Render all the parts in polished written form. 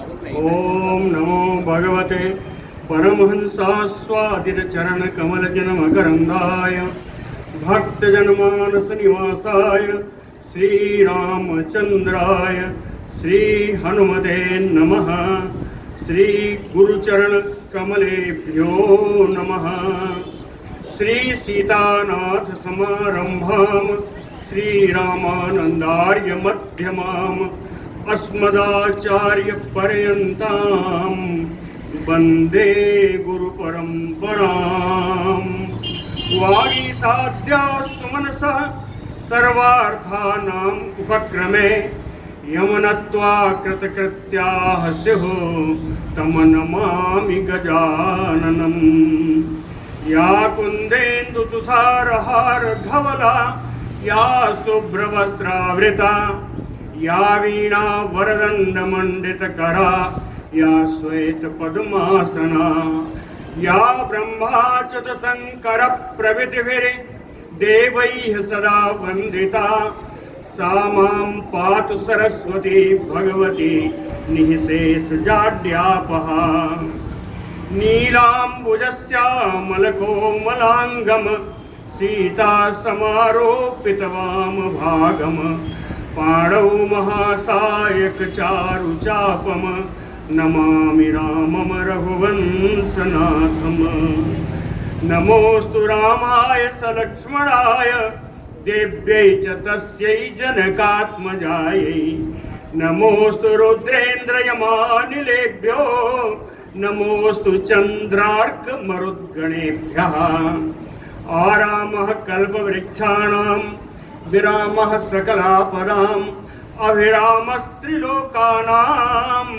ओम नमो भगवते परमहंसास्वादितचरणकमलजनमकरन्दाय भक्तजनमानसनिवासाय श्रीरामचन्द्राय श्रीहनुमते नमः। श्रीगुरुचरणकमलेभ्यो नमः। श्रीसीतानाथसमारम्भां श्रीरामानन्दार्यमध्यमाम् अस्मदाचार्यपर्यन्तां वन्दे गुरुपरम्पराम्। वागीसाद्या सुमनसः सर्वार्थानाम् उपक्रमे यमनत्वा कृतकृत्याः स्युः तं नमामि गजाननम्। या कुन्देन्दुतुषारहारधवला या शुभ्रवस्त्रावृता या वीणा वरदण्डमण्डितकरा या श्वेतपद्मासना या ब्रह्माच्युतशङ्करप्रभृतिभिर्देवैः सदा वन्दिता सा मां पातु सरस्वती भगवती निःशेषजाड्यापहा। नीलाम्बुजश्यामलकोमलाङ्गं सीता समारोपितवामभागम् पाणौ महासायकचारुचापं नमामि रामं रघुवंशनाथम्। नमोऽस्तु रामाय सलक्ष्मणाय देव्यै च तस्यै जनकात्मजायै। नमोऽस्तु रुद्रेन्द्रयमानिलेभ्यो नमोऽस्तु चन्द्रार्कमरुद्गणेभ्यः। आरामः कल्पवृक्षाणां विरामः सकलापदाम् अभिरामस्त्रिलोकानां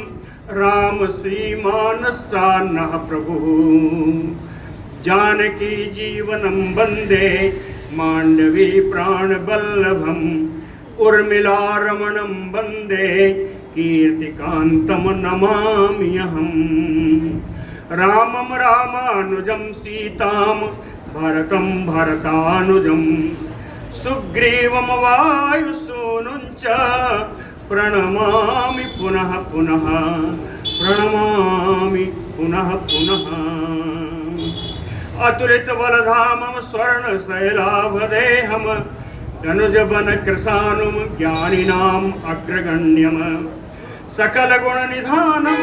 राम श्रीमानसान्नः प्रभुः। जानकी जीवनं वन्दे माण्डवी प्राणवल्लभम् उर्मिलारमणं वन्दे कीर्तिकान्तं नमाम्यहम्। रामं रामानुजं सीतां भरतं भरतानुजम् सुग्रीवं वायुसूनुं च प्रणमामि पुनः पुनः प्रणमामि पुनः पुनः। अतुलितबलधामं स्वर्णशैलाभदेहं तनुजवनकृशानुं ज्ञानिनाम् अग्रगण्यं सकलगुणनिधानं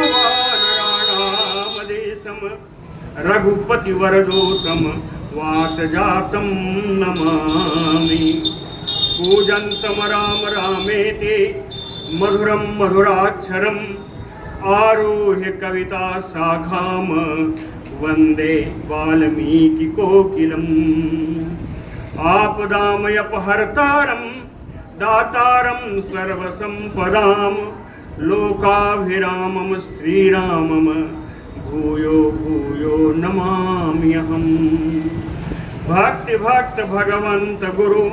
वानराणामधीशं रघुपतिवरदूतं वातजातं नमामि। कूजन्तं राम रामेति मधुरं मधुराक्षरम् आरुह्य कविता शाखां वन्दे वाल्मीकिकोकिलम्। आपदामयपहर्तारं दातारं सर्वसम्पदां लोकाभिरामं श्रीरामं भूयो भूयो नमाम्यहम्। भक्ति भक्त भगवंत गुरु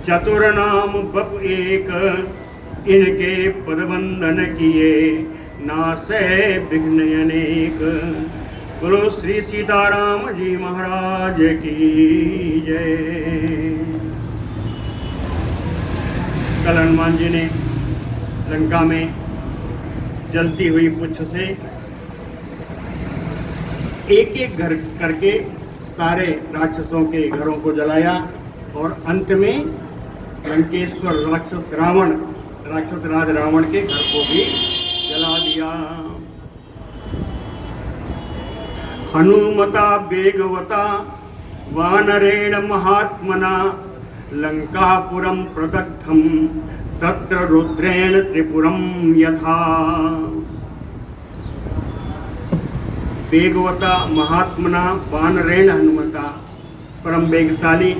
चतुर्नाम बप एक इनके पदवंदन किए नासे विघ्न अनेक। बोलो श्री सीताराम जी महाराज की जय। कल हनुमान जी ने लंका में जलती हुई पुच्छ से एक एक घर करके सारे राक्षसों के घरों को जलाया और अंत में लंकेश्वर राक्षस राज रावण के घर को भी जला दिया। हनुमता वेगवता वानरेण महात्मना लंकापुरं प्रदग्धं तत्र रुद्रेण त्रिपुरं यथा। वेगवता महात्मना वानरेण हनुमता, परम वेगशाली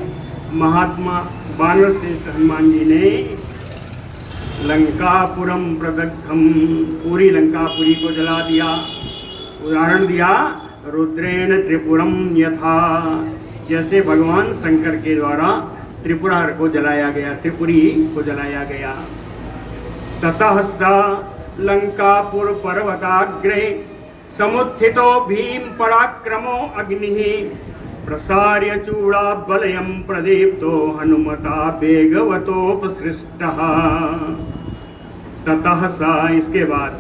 महात्मा वानर श्रेष्ठ हनुमान जी ने लंकापुरम प्रदग्धम, पूरी लंकापुरी को जला दिया। उदाहरण दिया रुद्रेण त्रिपुरम यथा, जैसे भगवान शंकर के द्वारा त्रिपुरा को जलाया गया, त्रिपुरी को जलाया गया। ततः सा लंकापुर पर्वताग्रे समुत्थितो भीम पराक्रमो अग्निः प्रसार्य चूड़ाबलयं प्रदीप्तो हनुमता वेगवतोपसृष्टः। ततः सा, इसके बाद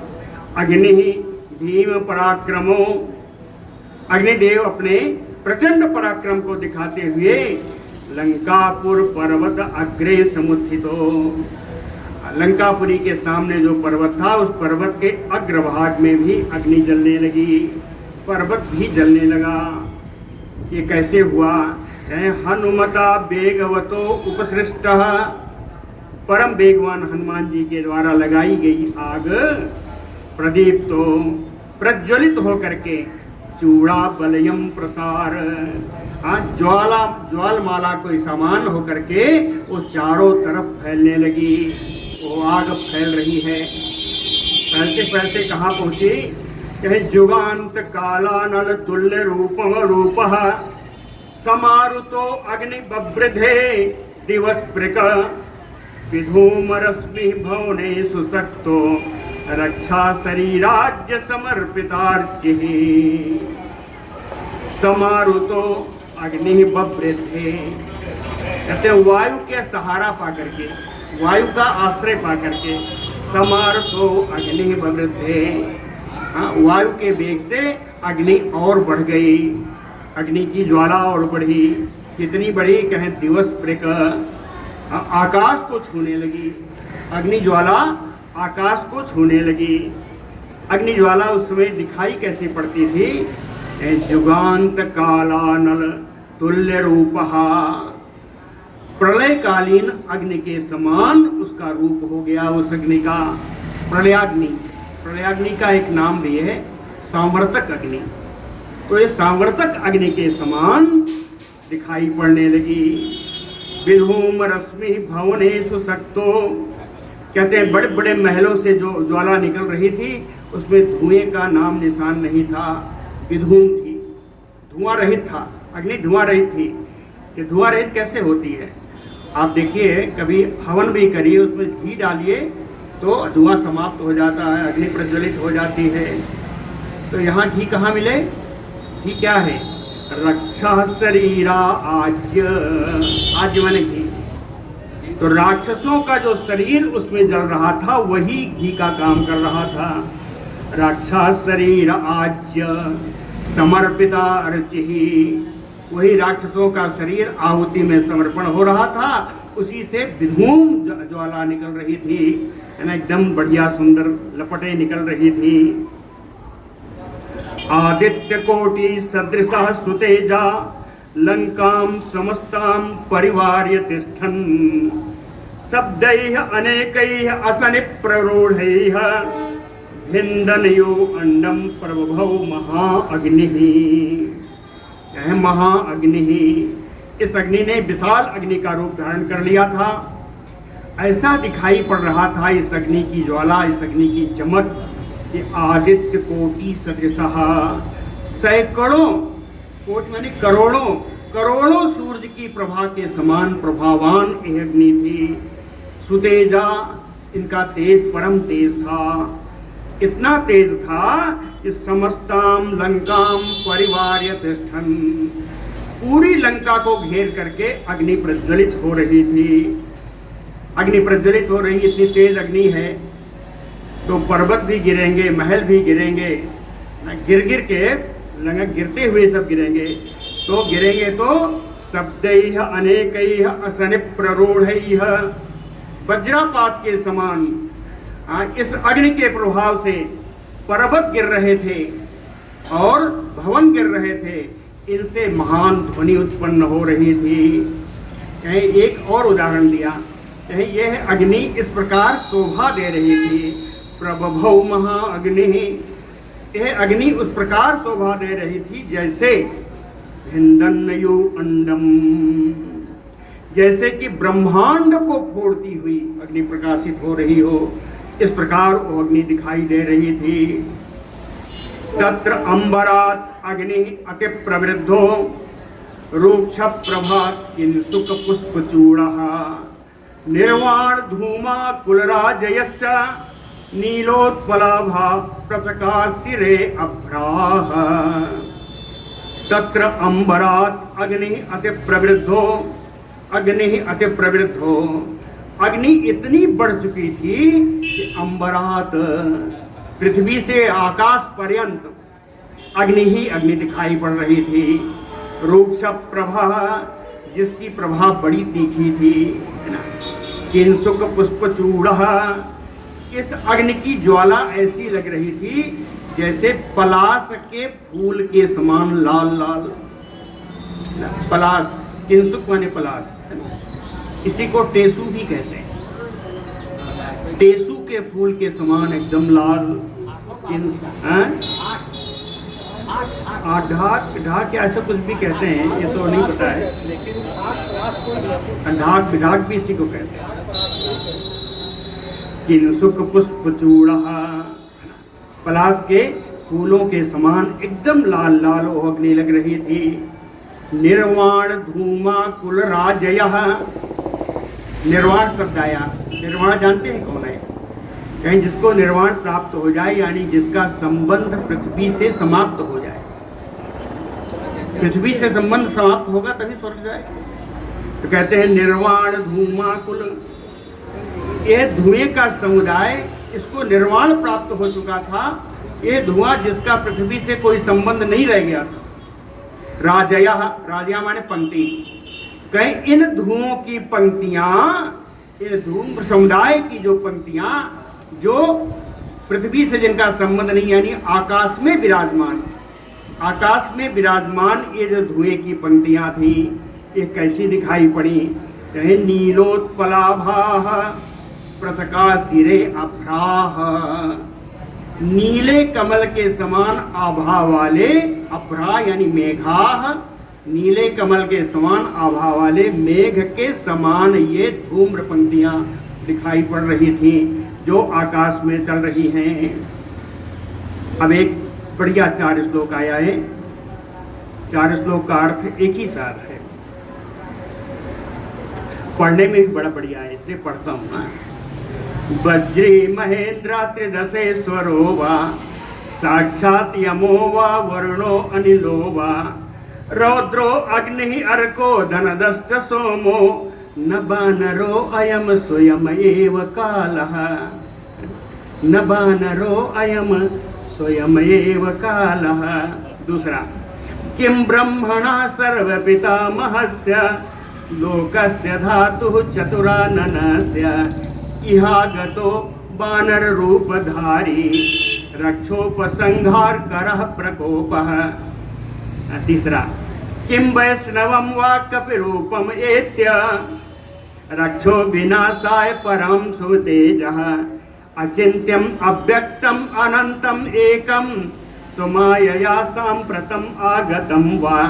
अग्नि भीम पराक्रमो, अग्निदेव अपने प्रचंड पराक्रम को दिखाते हुए लंकापुर पर्वत अग्रे समुत्थितो, लंकापुरी के सामने जो पर्वत था उस पर्वत के अग्रभाग में भी अग्नि जलने लगी, पर्वत भी जलने लगा। ये कैसे हुआ? हनुमता वेगवतो उपसृष्टः, परम वेगवान हनुमान जी के द्वारा लगाई गई आग प्रदीप्तो, प्रज्वलित होकर के चूड़ा बलयम प्रसार, ज्वालमाला को समान होकर के वो चारों तरफ फैलने लगी। वो आग फैल रही है, फैलते फैलते कहाँ पहुंची? कहे जुगांत कालानल तुल्य रूपम रूपः समारुतो अग्नि बभृधे दिवस प्रक विधूमरश्मि भवने सुसक्तो रक्षा शरीराज्य समर्पितार्चिः। समारुतो अग्नि बभृधे, कहते वायु के सहारा पाकर के, वायु का आश्रय पाकर के, समारुतो अग्नि बभृधे, वायु के वेग से अग्नि और बढ़ गई, अग्नि की ज्वाला और बढ़ी। कितनी बड़ी? कहें दिवस प्रक, आकाश को छूने लगी। अग्नि ज्वाला आकाश को छूने लगी। अग्नि ज्वाला उस समय दिखाई कैसे पड़ती थी? जुगांत कालानल तुल्य रूपहा, प्रलयकालीन अग्नि के समान उसका रूप हो गया उस अग्नि का। प्रलयाग्नि, प्रलयाग्नि का एक नाम भी है सांवर्तक अग्नि। तो ये सांवर्तक अग्नि के समान दिखाई पड़ने लगी। विधूम रश्मि भवने सुसक्तो, कहते हैं बड़े बड़े महलों से जो ज्वाला निकल रही थी उसमें धुएं का नाम निशान नहीं था, विधूम थी, धुआं रहित था, अग्नि धुआं रहित थी। कि धुआं रहित कैसे होती है? आप देखिए, कभी हवन भी करिए, उसमें घी डालिए तो धुआं समाप्त हो जाता है, अग्नि प्रज्वलित हो जाती है। तो यहाँ घी कहाँ मिले? घी क्या है? रक्षा शरीरा आज्य, आज्य माने घी। तो राक्षसों का जो शरीर उसमें जल रहा था वही घी का काम कर रहा था। रक्षा शरीर आज्य समर्पिता अर्चिहि, वही राक्षसों का शरीर आहुति में समर्पण हो रहा था, उसी से विधूम ज्वाला निकल रही थी, है ना, एकदम बढ़िया सुंदर लपटें निकल रही थी। आदित्य कोटि सदृशः सुतेजा लंकां समस्तां परिवार्य तिष्ठन् शब्दैः अनेकैः असनिप्ररूढैः भिन्दनयो अंडं प्रबभौ महाअग्निः। यह महाअग्निः, इस अग्नि ने विशाल अग्नि का रूप धारण कर लिया था। ऐसा दिखाई पड़ रहा था इस अग्नि की ज्वाला, इस अग्नि की चमक कि आदित्य कोटि सदृशः, सैकड़ों, कोटि माने करोड़ों, करोड़ों सूर्य की प्रभा के समान प्रभावान यह अग्नि थी। सुतेजा, इनका तेज परम तेज था, इतना तेज था कि समस्ताम लंकाम परिवार्य तिष्ठन्, पूरी लंका को घेर करके अग्नि प्रज्वलित हो रही थी। अग्नि प्रज्वलित हो रही, इतनी तेज अग्नि है तो पर्वत भी गिरेंगे, महल भी गिरेंगे, गिर गिर के लंका गिरते हुए सब गिरेंगे। तो गिरेंगे तो शब्दैः अनेकैः असनिप्ररूढैः, वज्रापात के समान इस अग्नि के प्रभाव से पर्वत गिर रहे थे और भवन गिर रहे थे, इनसे महान ध्वनि उत्पन्न हो रही थी। कहीं एक और उदाहरण दिया, कहीं यह अग्नि इस प्रकार शोभा दे रही थी, प्रबभौ महाअग्नि, यह अग्नि उस प्रकार शोभा दे रही थी जैसे भिन्दन्नयो अंडम, जैसे कि ब्रह्मांड को फोड़ती हुई अग्नि प्रकाशित हो रही हो, इस प्रकार वो अग्नि दिखाई दे रही थी। तत्र अंबरात अग्नि अति प्रवृद्धो रूक्ष प्रभात किंसुक पुष्प चूड़ः निर्वाण धूमा कुलराजयश्च नीलोत्पलाभा प्रचकाशिरे अभ्राः। तत्र अंबरात अग्नि अति प्रवृद्धो, अग्नि अति प्रवृद्धो, अग्नि इतनी बढ़ चुकी थी कि अंबरात, पृथ्वी से आकाश पर्यंत अग्नि ही अग्नि दिखाई पड़ रही थी। रूक्ष प्रभा, जिसकी प्रभा बड़ी तीखी थी, है ना। किंसुक पुष्पचूड़, इस अग्नि की ज्वाला ऐसी लग रही थी जैसे पलाश के फूल के समान लाल लाल। पलाश, किंसुक माने पलाश, है ना। इसी को टेसू भी कहते हैं। टेसू के फूल के समान एकदम लाल। ढाक या ऐसा कुछ भी कहते हैं, ये तो नहीं पता है। ढाक विढाक भी इसी को कहते हैं। किंसुक पुष्पचूड़, पलाश के फूलों के समान एकदम लाल लाल अग्नि लग रही थी। निर्वाण धूमा कुल राजय, निर्वाण शब्द आया। निर्वाण जानते हैं कौन है? कहीं जिसको निर्वाण प्राप्त हो जाए, यानी जिसका संबंध पृथ्वी से समाप्त हो जाए। पृथ्वी से संबंध समाप्त होगा तभी स्वर्ग जाए। तो कहते हैं निर्वाण धूमा कुल, ये धुएं का समुदाय, इसको निर्वाण प्राप्त हो चुका था। ये धुआं जिसका पृथ्वी से कोई संबंध नहीं रह गया था। राजया, राजया माने पंक्ति। कहीं इन धुओं की पंक्तियां, इन धूम समुदाय की जो पंक्तियां, जो पृथ्वी से जिनका संबंध नहीं, यानी आकाश में विराजमान, आकाश में विराजमान ये जो धुएं की पंक्तियां थी, ये कैसी दिखाई पड़ी? कहे नीलोत्पलाभाः पृथका सिरे अभ्राः, नीले कमल के समान आभा वाले, अभ्रा यानी मेघाः, नीले कमल के समान आभा वाले मेघ के समान ये धूम्र पंक्तियां दिखाई पड़ रही थी जो आकाश में चल रही हैं। अब एक बढ़िया 4 श्लोक आया है। 4 श्लोक का अर्थ एक ही साथ है, पढ़ने में भी बड़ा बढ़िया है, इसलिए पढ़ता हूँ। वज्री महेंद्र त्रिदशेश्वरो वा, साक्षात यमो वा वरुणो अनिलो वा, रौद्रो अग्नि अर्को धनदश्च सोमो, न बानरो अयम स्वयं एव कालः, न बानरो अयम स्वयं एव कालः। दूसरा, किं ब्रह्मणा सर्वपितामहस्य लोकस्य धातुः चतुराननस्य, इहागतो बानर रूपधारी रक्षोपसंहार करः प्रकोपः। तीसरा, किं वैष्णवं वा कपिरूपम एत्य, रक्षो विनाशाय परम सुतेजः, अचिन्त्यम अव्यक्तम अनंतम एकम, सुमायया सांप्रतम आगतम वा।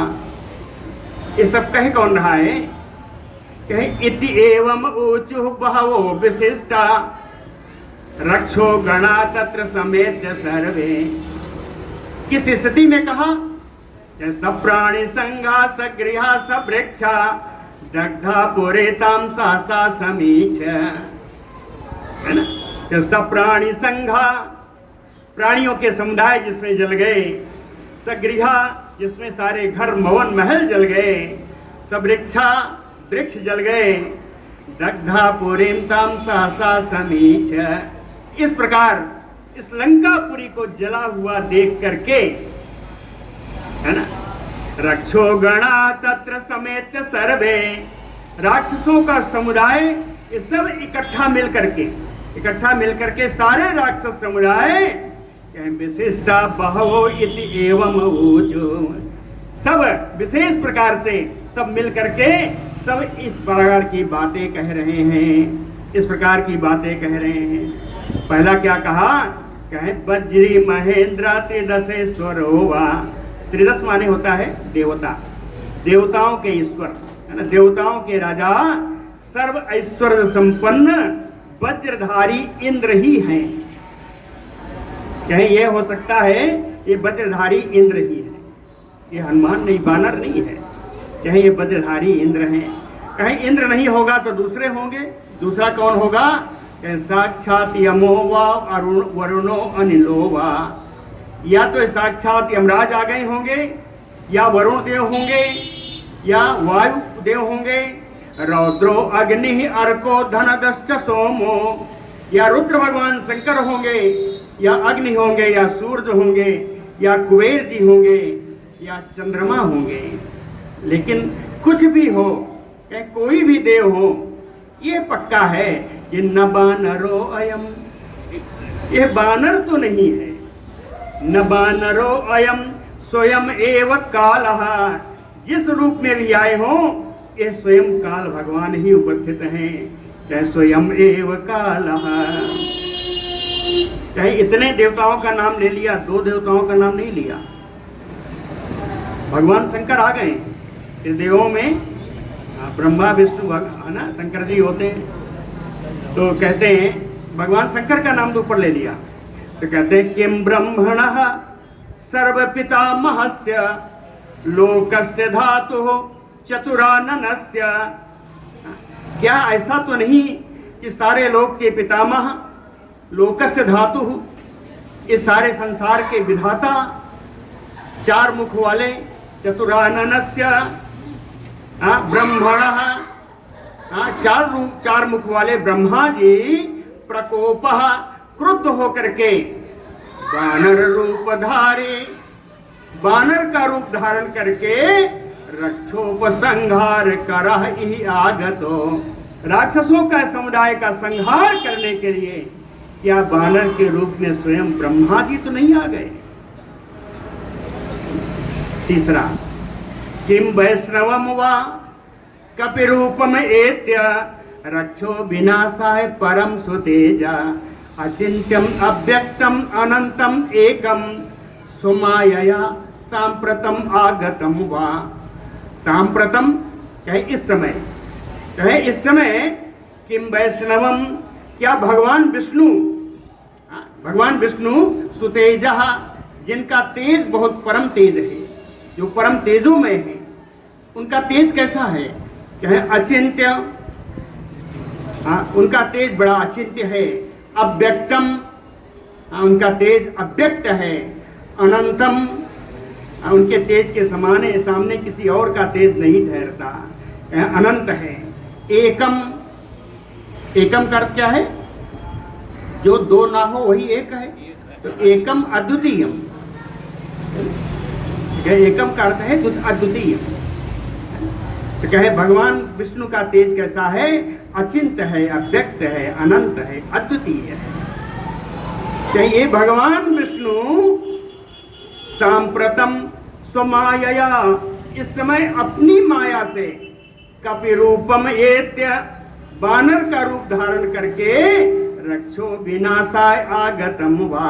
ये सब कहे कौन रहा है? कहे इति एवं ऊचुः बहवो विशिष्टा, रक्षो गणा तत्र समेत्य सर्वे। किस स्थिति में कहा? सप्राणि संघा सगृहा सवृक्षा, दग्धा पुरेताम सहसा समीच, है ना। सप्राणि संघा, प्राणियों के समुदाय जिसमें जल गए, सगृहा जिसमें सारे घर मवन महल जल गए, सवृक्षा वृक्ष जल गए, दग्धा पुरेताम सहसा समीच। इस प्रकार इस लंकापुरी को जला हुआ देख करके, है ना, रक्षो गणा तत्र समेत सर्वे, राक्षसों का समुदाय ये सब इकट्ठा मिलकर के सारे राक्षस समुदाय विशिष्टा बहवो इति एवं ऊचु, सब विशेष प्रकार से सब मिलकर के सब इस प्रकार की बातें कह रहे हैं, इस प्रकार की बातें कह रहे हैं। पहला क्या कहा? कहे वज्री महेंद्र त्रिदशेश्वरो वा। त्रिदश माने होता है देवता, देवताओं के ईश्वर, है ना, देवताओं के राजा, सर्व ऐश्वर्य संपन्न वज्रधारी इंद्र ही हैं। कहीं ये हो सकता है ये वज्रधारी इंद्र ही है, ये हनुमान नहीं, बानर नहीं है। कहीं ये वज्रधारी इंद्र हैं। कहीं इंद्र नहीं होगा तो दूसरे होंगे। दूसरा कौन होगा? कहीं साक्षात यमो वा वरुणो अनिलो वा, या तो साक्षात यमराज आ गए होंगे, या वरुण देव होंगे, या वायु देव होंगे, रौद्रो अग्नि अर्को धनदश्च सोमो, या रुद्र भगवान शंकर होंगे, या अग्नि होंगे, या सूरज होंगे, या कुबेर जी होंगे, या चंद्रमा होंगे, लेकिन कुछ भी हो, चाहे कोई भी देव हो, ये पक्का है कि न बानरो अयम, ये बानर तो नहीं है। न बानरो अयम स्वयं एव कालः, जिस रूप में भी आए हो ये स्वयं काल भगवान ही उपस्थित हैं। चाहे स्वयं एव कालः, चाहे इतने देवताओं का नाम ले लिया, दो देवताओं का नाम नहीं लिया। भगवान शंकर आ गए इस देवों में, ब्रह्मा विष्णु है ना, शंकर जी होते हैं, तो कहते हैं भगवान शंकर का नाम तो ऊपर ले लिया, तो कहते हैं किम ब्रह्मणः सर्व पितामहस्य लोकस्य धातुः चतुराननस्य, क्या ऐसा तो नहीं कि सारे लोक के पितामह, लोकस्य धातुः, इस सारे संसार के विधाता, चार मुख वाले, चतुराननस्य ब्रह्मणः, चार मुख वाले ब्रह्मा जी प्रकोपः, क्रुद्ध होकर के वानर रूप धारे, वानर का रूप धारण करके रक्षोपसंहार करह ही आगतो, राक्षसों का समुदाय का संहार करने के लिए क्या वानर के रूप में स्वयं ब्रह्मा जी तो नहीं आ गए। तीसरा, किम वैष्णवम वा कपिरूपम एत्य रक्षो विनाशाय परम सुतेजा अचिंत्यम अव्यक्तम अनंतम एकम सुमायया सांप्रतम आगतम वा, सांप्रतम कहे इस समय, कहे इस समय, किम वैष्णवम, क्या भगवान विष्णु, भगवान विष्णु सुतेजा, जिनका तेज बहुत परम तेज है, जो परम तेजो में है, उनका तेज कैसा है, कहे अचिंत्य, उनका तेज बड़ा अचिंत्य है, अव्यक्तम, उनका तेज अव्यक्त है, अनंतम, उनके तेज के समान सामने किसी और का तेज नहीं ठहरता, अनंत है, एकम, एकम का अर्थ क्या है, जो दो ना हो वही एक है, तो एकम अद्वितीयम, एकम का अर्थ है अद्वितीय, तो कहे भगवान विष्णु का तेज कैसा है, अचिंत है, अव्यक्त है, अनंत है, अद्वितीय है। ये भगवान विष्णु सांप्रतम स्वमायया, इस समय अपनी माया से, कपि रूपम एत्य, वानर का रूप धारण करके, रक्षो विनाशाय आगतम वा,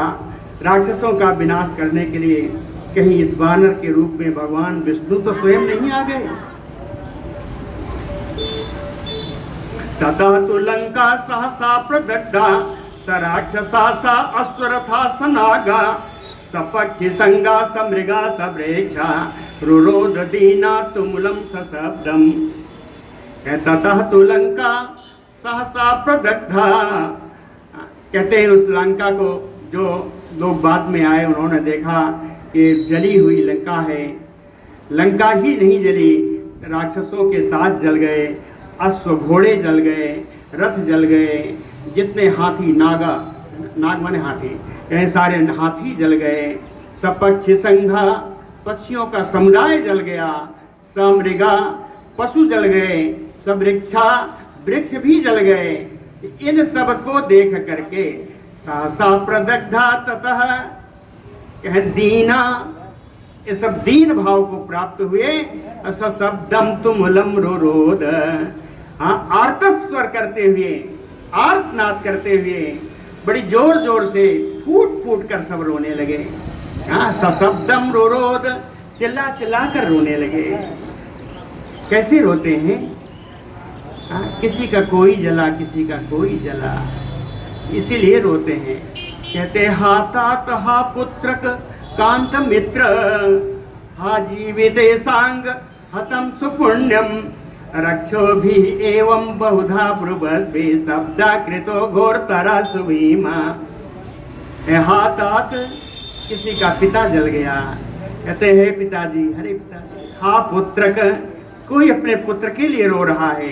राक्षसों का विनाश करने के लिए कहीं इस वानर के रूप में भगवान विष्णु तो स्वयं नहीं आ गए। ततः तु लंका सहसा प्रदग्धा स राक्षसा सा अश्वरथा सनागा सपक्षि संगा समृगा सब्रेक्षा रुरोध दीना तुमुलम सशब्दम, ततः तु लंका सहसा प्रदग्धा, कहते हैं उस लंका को जो लोग बाद में आए उन्होंने देखा कि जली हुई लंका है, लंका ही नहीं जली, राक्षसों के साथ जल गए, अश्व घोड़े जल गए, रथ जल गए, जितने हाथी, नाग माने हाथी, कहीं सारे हाथी जल गए, सपक्षी संघा, पक्षियों का समुदाय जल गया, समृगा, पशु जल गए, सबृक्षा, वृक्ष भी जल गए। इन सब को देख करके सहसा प्रदग्धा, ततः कह दीना, ये सब दीन भाव को प्राप्त हुए, सशब्दम तुमुलम रुरोध, आर्तस्वर स्वर करते हुए, आर्तनाद करते हुए, बड़ी जोर जोर से फूट फूट कर सब रोने लगे। सशब्दम रुरोध, चिल्ला चिल्ला कर रोने लगे। कैसे रोते हैं, किसी का कोई जला, किसी का कोई जला, इसीलिए रोते हैं। कहते हातात हा पुत्रक कांत मित्र, हा जीवित सांग हतम सुपुण्यम, रक्षो भी एवं बहुधा ब्रुवद्भि शब्दा कृतो घोरतरा सुभीमा। हातात, किसी का पिता जल गया, कहते हैं पिताजी, हरे पिताजी। हा पुत्रक, कोई अपने पुत्र के लिए रो रहा है।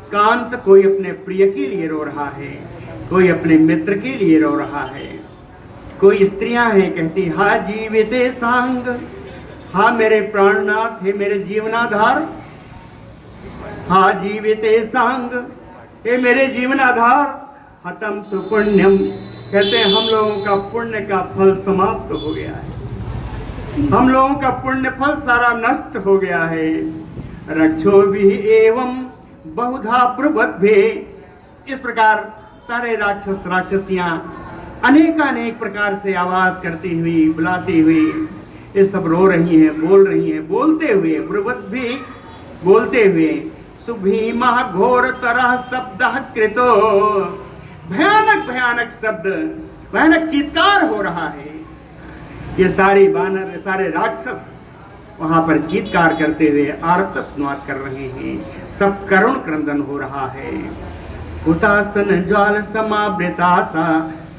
कांत, कोई अपने प्रिय के लिए रो रहा है, कोई अपने मित्र के लिए रो रहा है। कोई स्त्रियां हैं कहती, हा जीविते सांग, हा मेरे प्राणनाथ, हे मेरे जीवनाधार, हा जीविते सांग, हे मेरे जीवनाधार, हतम सुपुण्यम, कहते हैं हम लोगों का पुण्य का फल समाप्त हो गया है, हम लोगों का पुण्य फल सारा नष्ट हो गया है। रक्षो भी एवं बहुधा प्रबद्धे, इस प्रकार सारे राक्षस राक्षसियां अनेकानेक प्रकार से आवाज करती हुई, बुलाती हुई, ये सब रो रही हैं, बोल रही हैं, बोलते हुए, प्रबद्धे बोलते हुए, सुभीमा घोर तरह शब्द कृतो, भयानक भयानक शब्द, भयानक चित्कार हो रहा है। ये सारे बानर, सारे राक्षस वहां पर चीत्कार करते हुए आर्तनाद कर रहे हैं, सब करुण क्रंदन हो रहा है। हुतासन ज्वाल समावृता सा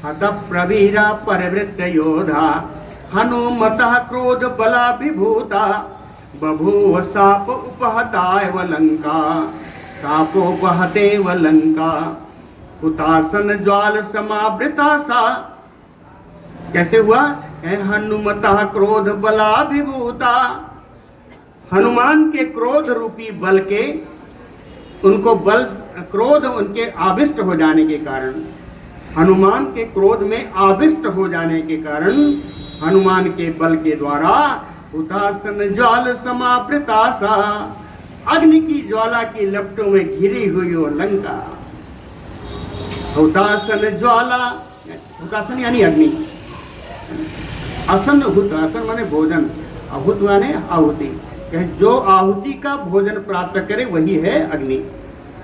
हत प्रवीरा परिवृत्त योधा, हनुमतः क्रोध बलाभिभूता, बभूव साप उपहताय लंका, सापोपहते लंका। हुतासन ज्वाल समावृता सा, कैसे हुआ? हनुमतः क्रोध बलाभिभूता, हनुमान के क्रोध रूपी बल के, उनको बल, क्रोध उनके आविष्ट हो जाने के कारण, हनुमान के क्रोध में आविष्ट हो जाने के कारण, हनुमान के बल के द्वारा हुतासन ज्वाल समावृता सा, अग्नि की ज्वाला की लपटों में घिरी हुई वो लंका। हुतासन ज्वाला, हुतासन यानी अग्नि, असन हुत, असन माने भोजन, अहुत माने आहुति, जो आहुति का भोजन प्राप्त करे वही है अग्नि।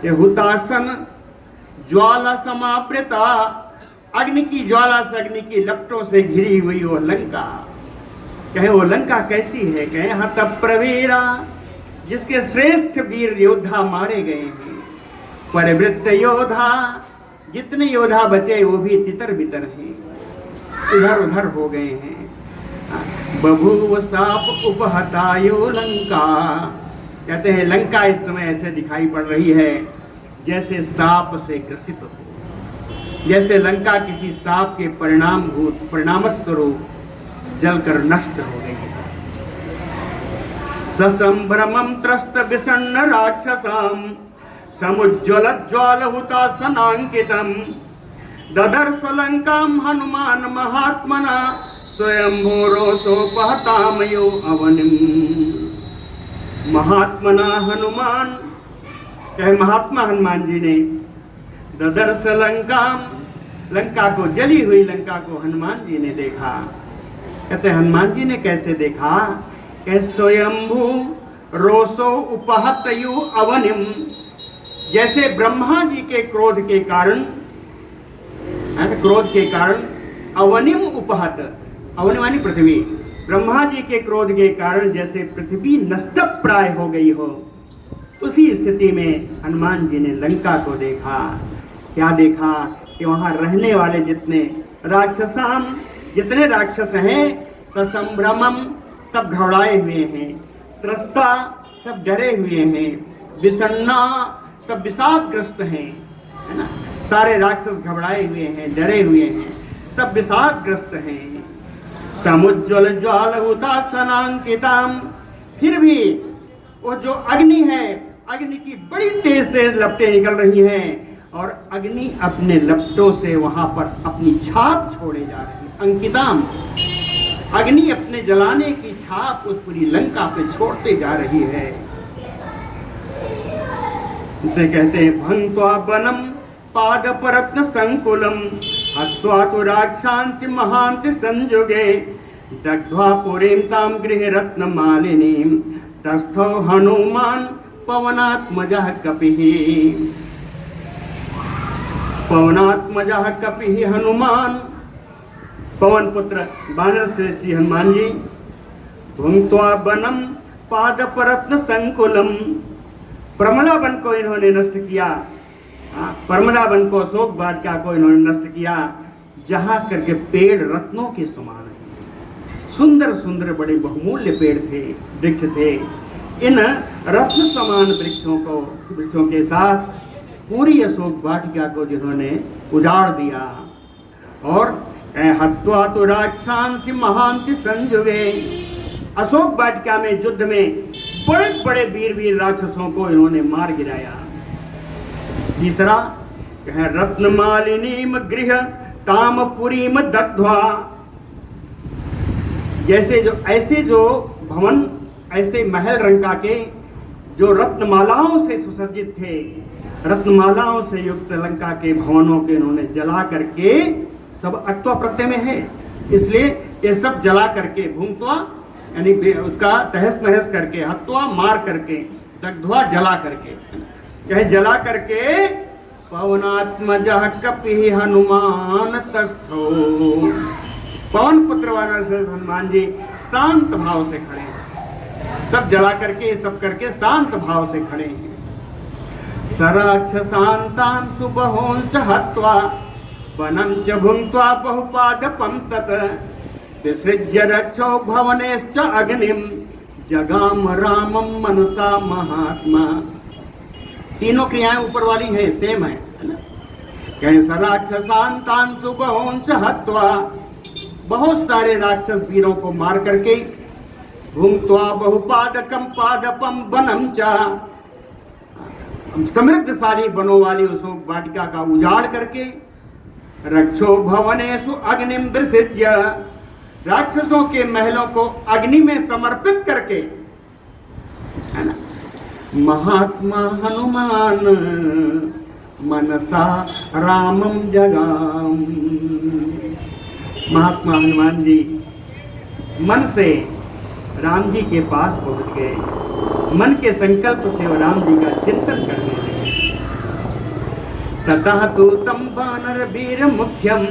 ये हुतासन ज्वाला समावृता, अग्नि की ज्वाला से, अग्नि की लपटों से घिरी हुई वो लंका। कहे वो लंका कैसी है? कहे हत प्रवीरा, जिसके श्रेष्ठ वीर योद्धा मारे गए हैं, परिवृत्त योद्धा, जितने योद्धा बचे वो भी तितर बितर हैं, इधर उधर हो गए हैं। बभूव साप उपहतायो लंका, कहते हैं लंका इस समय ऐसे दिखाई पड़ रही है जैसे सांप से ग्रसित हो, जैसे लंका किसी सांप के परिणाम स्वरूप जलकर नष्ट हो गई है। ससंभ्रमं त्रस्त विषण्ण राक्षसाम, समुज्ज्वल ज्वाल हुतासनांकितम, ददर्श लंकाम हनुमान महात्मना, स्वयंभो रोषोपहतामयो अवनिम। महात्मना हनुमान, कहे महात्मा हनुमान जी ने, ददर्श लंकाम, लंका को, जली हुई लंका को हनुमान जी ने देखा। कहते हनुमान जी ने कैसे देखा? कहे स्वयंभू रोषो उपहतयु अवनिम, जैसे ब्रह्मा जी के क्रोध के कारण, अवनिम उपहत, अवनि मानी पृथ्वी, ब्रह्मा जी के क्रोध के कारण जैसे पृथ्वी नष्ट प्राय हो गई हो, उसी स्थिति में हनुमान जी ने लंका को देखा। क्या देखा? कि वहां रहने वाले जितने राक्षसाम, जितने राक्षस हैं, ससंभ्रमम, सब घबराए हुए हैं, त्रस्ता, सब डरे हुए हैं, विषण्णा, सब विषादग्रस्त हैं, है ना, सारे राक्षस घबराए हुए हैं, डरे हुए हैं, सब विषादग्रस्त हैं। समुज्ज्वल ज्वाल हुतासनांकिताम, फिर भी वो जो अग्नि है, अग्नि की बड़ी तेज तेज लपटें निकल रही हैं, और अग्नि अपने लपटों से वहां पर अपनी छाप छोड़े जा रही है। अंकिताम, अग्नि अपने जलाने की छाप उस पूरी लंका पे छोड़ते जा रही है। इसे कहते हैं भंत्वा वनम पाद परत्न संकुलम, हत्वा तो राक्षांसि महांति संजुगे, दग्ध्वा पुरीं ताम गृह रत्न मालिनीं, तस्थो हनुमान पवनात्मजः कपिः। पवनात्मजः कपिः हनुमान, पवन पुत्र वानर श्रेष्ठ श्री हनुमान जी, भुंक्त्वा वनम पाद परत्न संकुलम, प्रमदा वन को इन्होंने नष्ट किया, प्रमदा वन को, अशोक वाटिका को इन्होंने नष्ट किया, जहाँ करके पेड़ रत्नों के समान है, सुंदर सुंदर बड़े बहुमूल्य पेड़ थे, वृक्ष थे। इन रत्न समान वृक्षों के साथ पूरी अशोक वाटिका को जिन्होंने उजाड़ दिया, और हत्वा तो राक्षांसि महांति संजुगे। अशोक वाटिका में युद्ध में बड़े बड़े वीर राक्षसों को इन्होंने मार गिराया। तीसरा रत्नमालिनीम गृह तामपुरीम दग्ध्वा। जैसे जो भवन, ऐसे महल रंका के जो रत्नमालाओं से सुसज्जित थे, रत्नमालाओं से युक्त लंका के भवनों के इन्होंने जला करके, सब अत्वा प्रत्यय में है, इसलिए ये सब जला करके, भूंगत्वा यानी उसका तहस नहस करके, हत्वा मार करके, दग्ध्वा जला करके, चाहे जला करके, पवनात्मजः कपिः हनुमान तस्थो। पवन पुत्र वानर से हनुमान जी शांत भाव से खड़े हैं, सब जला करके, सब करके शांत भाव से खड़े हैं। सराक्षसान्तान् सुबहोंस हत्वा वनं च भुङ्क्त्वा बहुपादपं तत् विसृज्य रक्षो भवनेश्च अग्निं जगाम रामं मनसा महात्मा। तीनों क्रियाएं ऊपर वाली हैं, सेम है ना। कहें सराक्षसान्तान् सुबहोंस हत्वा, बहुत सारे राक्षस वीरों को मार करके, भुङ्क्त्वा बहुपादकं पादपं वनं च, समृद्धशाली वनों वाली उस वाटिका का उजाड़ करके, रक्षो भवनेषु अग्निम विसृज्य, राक्षसों के महलों को अग्नि में समर्पित करके, है ना। महात्मा हनुमान मनसा रामम जगाम। महात्मा हनुमान जी मन से राम जी के पास पहुंच गए, मन के संकल्प से वो राम जी का चिंतन करने लगे। ततः तु तं वानर वीर मुख्यम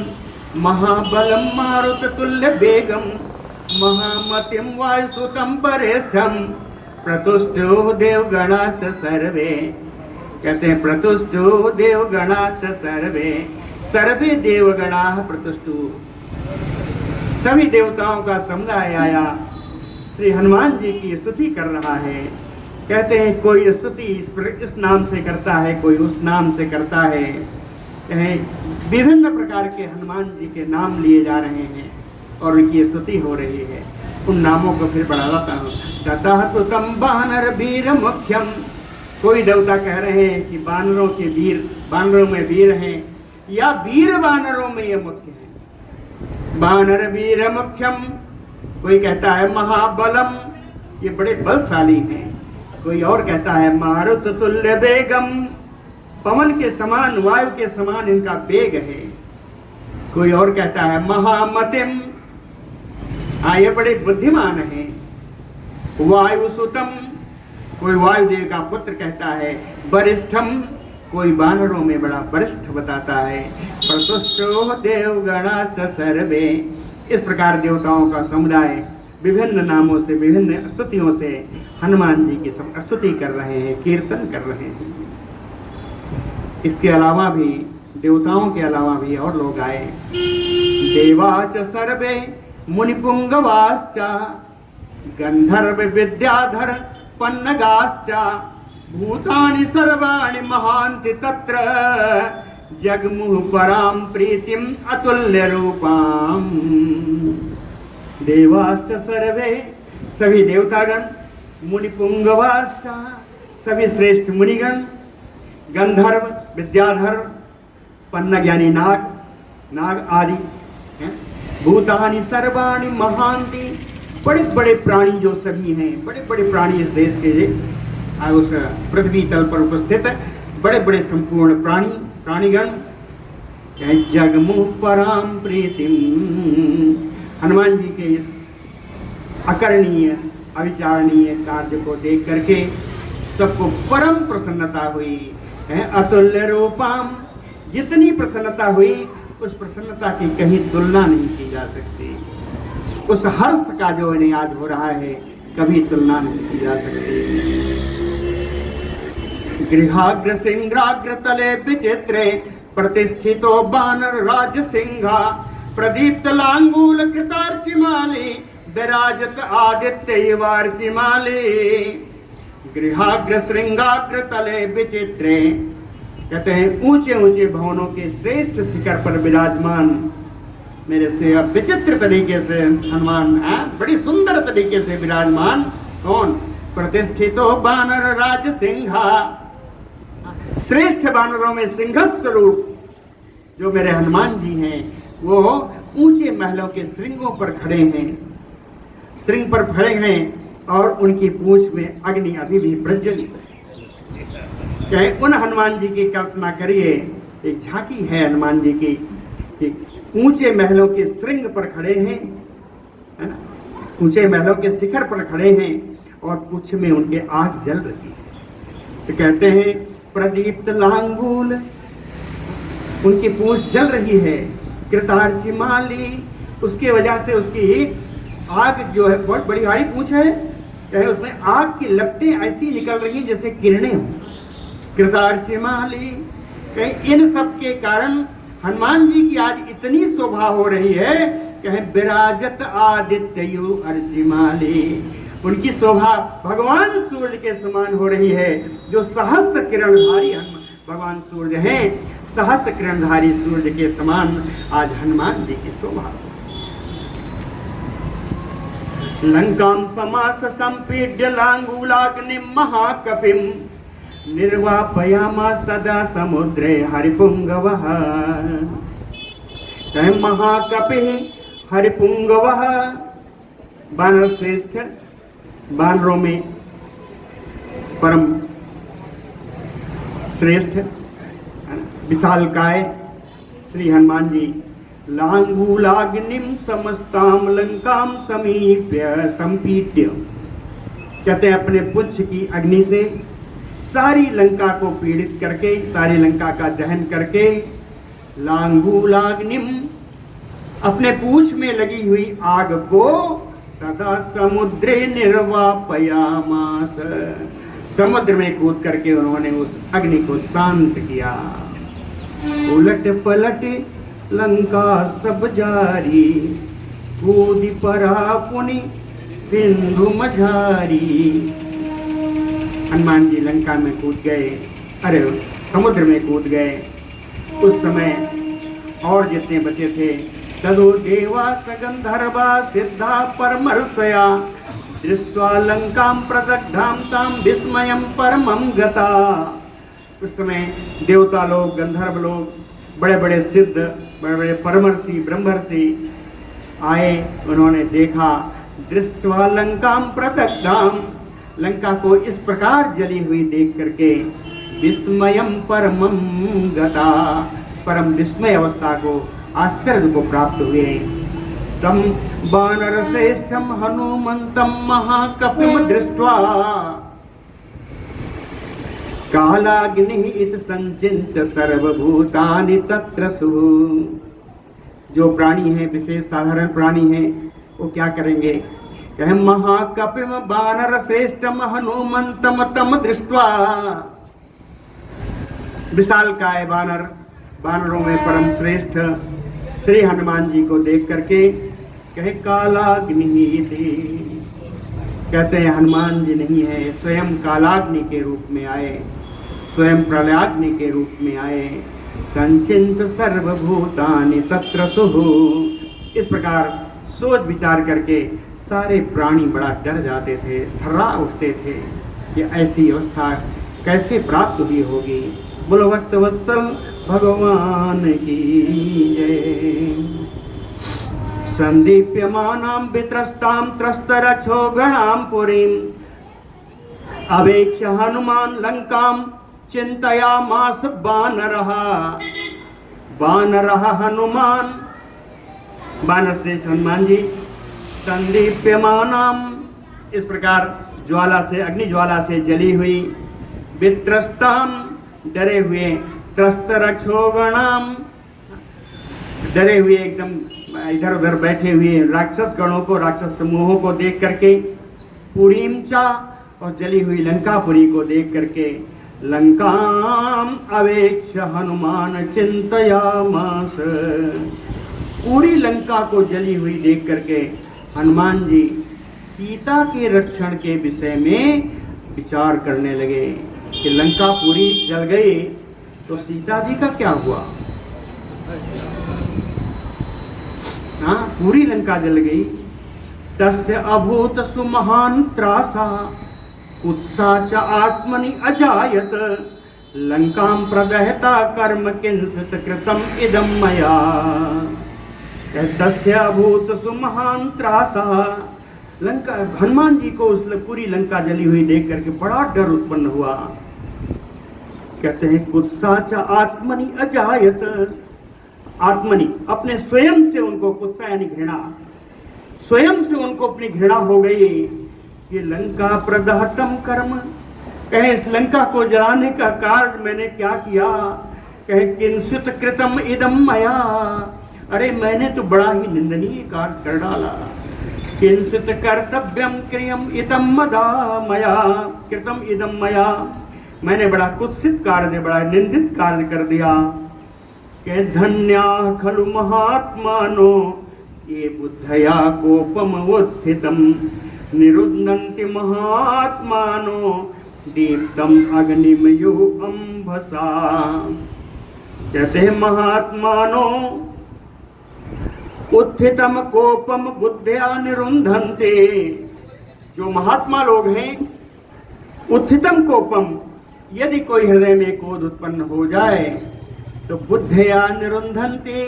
महाबलम मारुत तुल्य वेगम महामतिम वायुसुतम वरिष्ठम प्रतुष्टो देवगणाश्च सर्वे। कहते हैं प्रतुष्टो देवगणाश्च सर्वे, सर्वे देवगणाः प्रतुष्टो। सभी देवताओं का समुदाय आया, श्री हनुमान जी की स्तुति कर रहा है। कहते हैं कोई स्तुति इस नाम से करता है, कोई उस नाम से करता है। विभिन्न प्रकार के हनुमान जी के नाम लिए जा रहे हैं और उनकी स्तुति हो रही है। उन नामों को फिर बढ़ाता हूँ। ततः तु तं वानर वीर मुख्यम, कोई देवता कह रहे हैं कि वानरों के वीर, वानरों में वीर हैं, या वीर वानरों में ये मुख्य है। वानर वीर मुख्यम, कोई कहता है महाबलम, ये बड़े बलशाली हैं। कोई और कहता है मारुत तुल्य वेगम, पवन के समान, वायु के समान इनका वेग है। कोई और कहता है महामतिम, हाँ ये बड़े बुद्धिमान हैं। वायुसुतम, कोई वायुदेव का पुत्र कहता है। वरिष्ठम, कोई वानरों में बड़ा वरिष्ठ बताता है। प्रतुष्टो देवगणाश्च सर्वे, इस प्रकार देवताओं का समुदाय विभिन्न नामों से, विभिन्न स्तुतियों से हनुमान जी की सब स्तुति कर रहे हैं, कीर्तन कर रहे हैं। इसके अलावा भी, देवताओं के अलावा भी और लोग आए। देवाच सर्वे मुनिपुंगवाश्च गंधर्व विद्याधर पन्नगाश्च भूतानि सर्वाणि महान्ति तत्र जगमुः परां प्रीतिम अतुल्य रूपाम। देवाश्च सर्वे, सभी देवतागण, मुनिपुंगवाश्च, सभी श्रेष्ठ मुनिगण, गंधर्व, विद्याधर, पन्नग यानी नाग, नाग आदि, भूतानि सर्वाणि महान्ति, बड़े बड़े प्राणी जो सभी हैं, बड़े बड़े प्राणी इस देश के, उस पृथ्वी तल पर उपस्थित बड़े बड़े संपूर्ण प्राणी, प्राणीगण, जगमुः परां प्रीतिम। हनुमान जी के इस अकरणीय अविचारणीय कार्य को देख करके सबको परम प्रसन्नता हुई है। अतुल्य रूपाम, जितनी प्रसन्नता हुई उस प्रसन्नता की कहीं तुलना नहीं की जा सकती। उस हर्ष का जो इन्हें आज हो रहा है कभी तुलना नहीं की जा सकती। गृहाग्र सिंहाग्र तले विचित्रे प्रतिष्ठितो बानर राज सिंहा प्रदीप्त लांगूल कृतार्चिमाली विराजत आदित्य युवार्चिमाली। गृहाग्र श्रृंगाग्र तले विचित्रे, कहते हैं ऊंचे ऊंचे भवनों के श्रेष्ठ शिखर पर विराजमान मेरे से अब विचित्र तरीके से हनुमान बड़ी सुंदर तरीके से विराजमान। कौन? प्रतिष्ठितो बानर राज सिंहा, श्रेष्ठ बानरों में सिंह स्वरूप जो मेरे हनुमान जी हैं, वो ऊंचे महलों के श्रृंगों पर खड़े हैं, श्रृंग पर खड़े हैं और उनकी पूंछ में अग्नि अभी भी प्रज्वलित है। चाहे उन हनुमान जी की कल्पना करिए, एक झांकी है हनुमान जी की कि ऊंचे महलों के श्रृंग पर खड़े हैं, है ना, ऊंचे महलों के शिखर पर खड़े हैं और पूंछ में उनके आग जल रही है। तो कहते हैं प्रदीप्त लांगूल, उनकी पूंछ जल रही है। कृतार्चिमाली, उसके वजह से उसकी आग जो है, बहुत बड़ी भारी पूंछ है, चाहे उसमें आग की लपटें ऐसी निकल रही हैं जैसे किरणें हों। कृतार्चिमाली, कहीं इन सब के कारण हनुमान जी की आज इतनी शोभा हो रही है, कहीं विराजत आदित्ययु अर्चिमाली, उनकी शोभा भगवान सूर्य के समान हो रही है, जो सहस्त्र किरणधारी भगवान सूर्य हैं, सहस्त्र किरणधारी सूर्य के समान आज हनुमान जी की शोभा। लंकाम समास्त संपीड्य लांगूलाग्निम महाकपिम निर्वापयामास तदा समुद्रे हरिपुंगवः। महाकपिः हरिपुंगवः, बानर श्रेष्ठ, बानरों में परम श्रेष्ठ विशालकाय श्री हनुमान जी लांगूलाग्निम समस्ताम लंकाम समीप्य संपीड्य, कहते हैं अपने पुच्छ की अग्नि से सारी लंका को पीड़ित करके, सारी लंका का दहन करके, लांगूलाग्निम अपने पूंछ में लगी हुई आग को तथा समुद्रे निर्वापयामास, समुद्र में कूद करके उन्होंने उस अग्नि को शांत किया। उलट पलट लंका सब जारी, कूद परा पुनि सिंधु मझारी। हनुमान जी लंका में कूद गए, अरे समुद्र में कूद गए। उस समय और जितने बचे थे, तदो देवा सगंधर्वा सिद्धा परमर्षया दृष्ट्वा लंकां प्रदग्धां तां विस्मयं परमं गता। उस समय देवता लोग, गंधर्व लोग, बड़े बड़े सिद्ध, बड़े बड़े परमर्षि, ब्रह्मर्षि आए। उन्होंने देखा, दृष्ट्वा लंकां प्रदग्धां, लंका को इस प्रकार जली हुई देख करके विस्मयं परमं गता, परम विस्मय अवस्था को, आश्चर्य को प्राप्त हुए। तम बानर श्रेष्ठम हनुमंतम महाकपिम दृष्ट्वा कालाग्नि इत संचिंत सर्वभूतानि तत्र सु। जो प्राणी हैं, विशेष साधारण प्राणी हैं, वो क्या करेंगे? कहे महाकपिम बानर श्रेष्ठम हनुमंतम तम दृष्ट्वा, विशालकाय बानर, बानरों में परम श्रेष्ठ श्री हनुमान जी को देख करके कहे कालाग्नि थी। कहते हैं हनुमान जी नहीं है, स्वयं कालाग्नि के रूप में आए, स्वयं प्रलयाग्नि के रूप में आए। संचिंत सर्वभूतानि तत्र सुहु। इस प्रकार सोच विचार करके सारे प्राणी बड़ा डर जाते थे, थर्रा उठते थे कि ऐसी अवस्था कैसे प्राप्त हुई होगी। बोलो भक्तवत्सल भगवान की जय। संदीप्यमानां वित्रस्तां त्रस्तरक्षोगणां पुरीं अवेक्ष्य हनुमान लंकां चिंतयामास बानरः। बानरः हनुमान, बानर श्रेष्ठ हनुमान जी संदीप्यमानां, इस प्रकार ज्वाला से, अग्नि ज्वाला से जली हुई, वित्रस्तां, डरे हुए, त्रस्तरक्षोगणां, डरे हुए एकदम इधर उधर बैठे हुए राक्षस गणों को, राक्षस समूहों को देख करके, पुरीम चा, और जली हुई लंकापुरी को देख करके, लंकाम अवेक्ष हनुमान चिंतयामास, पूरी लंका को जली हुई देख करके हनुमान जी सीता के रक्षण के विषय में विचार करने लगे कि लंका पूरी जल गई तो सीता जी का क्या हुआ। हाँ, पूरी लंका जल गई। तस्य अभूत सुमहान त्रासा उत्सा च आत्मनि अजायत लंकां प्रदहता कर्म किंचित कृतम इदं मया। तस्य अभूत सुमहान त्रासा, लंका, हनुमान जी को उस पूरी लंका जली हुई देख करके बड़ा डर उत्पन्न हुआ। कहते हैं कुत्सा च आत्मनि अजायत, आत्मनि अपने स्वयं से उनको, कुत्सा यानी घृणा, स्वयं से उनको अपनी घृणा हो गई। ये लंका प्रदहतम कर्म, कहे इस लंका को जलाने का कार्य मैंने क्या किया। कहे किंचित कृतम इदम मया, अरे मैंने तो बड़ा ही निंदनीय कार्य कर डाला। किंचित कर्तव्यम क्रियम इदम मदा मया, कृतम इदम मया, मैंने बड़ा कुत्सित कार्य, बड़ा निंदित कार्य कर दिया। कहे धन्या खलु महात्मानो ये बुद्धया कोपम उत्थितम निरुद्धन्ति महात्मानो दीप्तम अग्निमयो अंभसा। कहते हैं महात्मानो उत्थितम कोपम बुद्धया निरुद्धन्ते, जो महात्मा लोग हैं उत्थितम कोपम, यदि कोई हृदय में क्रोध उत्पन्न हो जाए तो बुद्धया निरुद्धन्ते,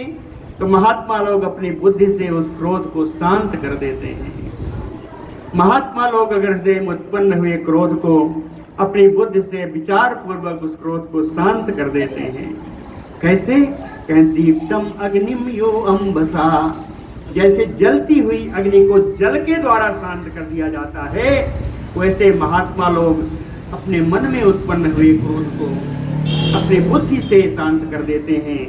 तो महात्मा लोग अपनी बुद्धि से उस क्रोध को शांत कर देते हैं। महात्मा लोग अगर हृदय में उत्पन्न हुए क्रोध को अपनी बुद्धि से विचार पूर्वक उस क्रोध को शांत कर देते हैं। कैसे? कहें दीप्तम अग्निम यो अंबसा, जैसे जलती हुई अग्नि को जल के द्वारा शांत कर दिया जाता है, वैसे महात्मा लोग अपने मन में उत्पन्न हुए क्रोध को अपनी बुद्धि से शांत कर देते हैं।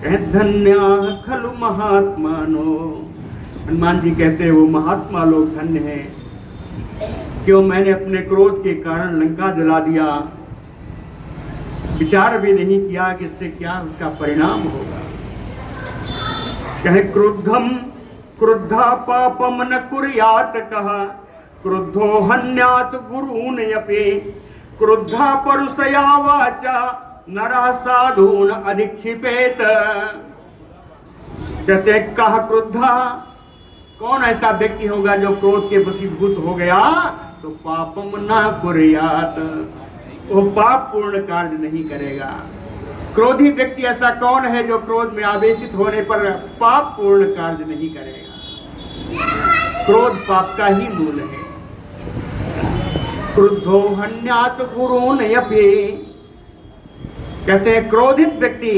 कहें धन्या खलु महात्मानो, हनुमान जी कहते हैं वो महात्मा लोग धन्य हैं, क्यों मैंने अपने क्रोध के कारण लंका जला दिया, विचार भी नहीं किया कि इससे क्या उसका परिणाम होगा। कहे क्रुद्धम क्रुद्धा पापम न कुर्यात, कहा क्रुद्धो हन्यात गुरून् यपे, क्रुद्धा परुषया वाचा नरः साधून् अधिक्षिपेत। कहते कहा क्रुद्धा, कौन ऐसा व्यक्ति होगा जो क्रोध के वशीभूत हो गया तो पापम न कुर्यात, वो पाप पूर्ण कार्य नहीं करेगा। क्रोधी व्यक्ति ऐसा कौन है जो क्रोध में आवेशित होने पर पाप पूर्ण कार्य नहीं करेगा। क्रोध पाप का ही मूल है। क्रुद्धो हन्यात गुरून् यपे, कहते हैं क्रोधित व्यक्ति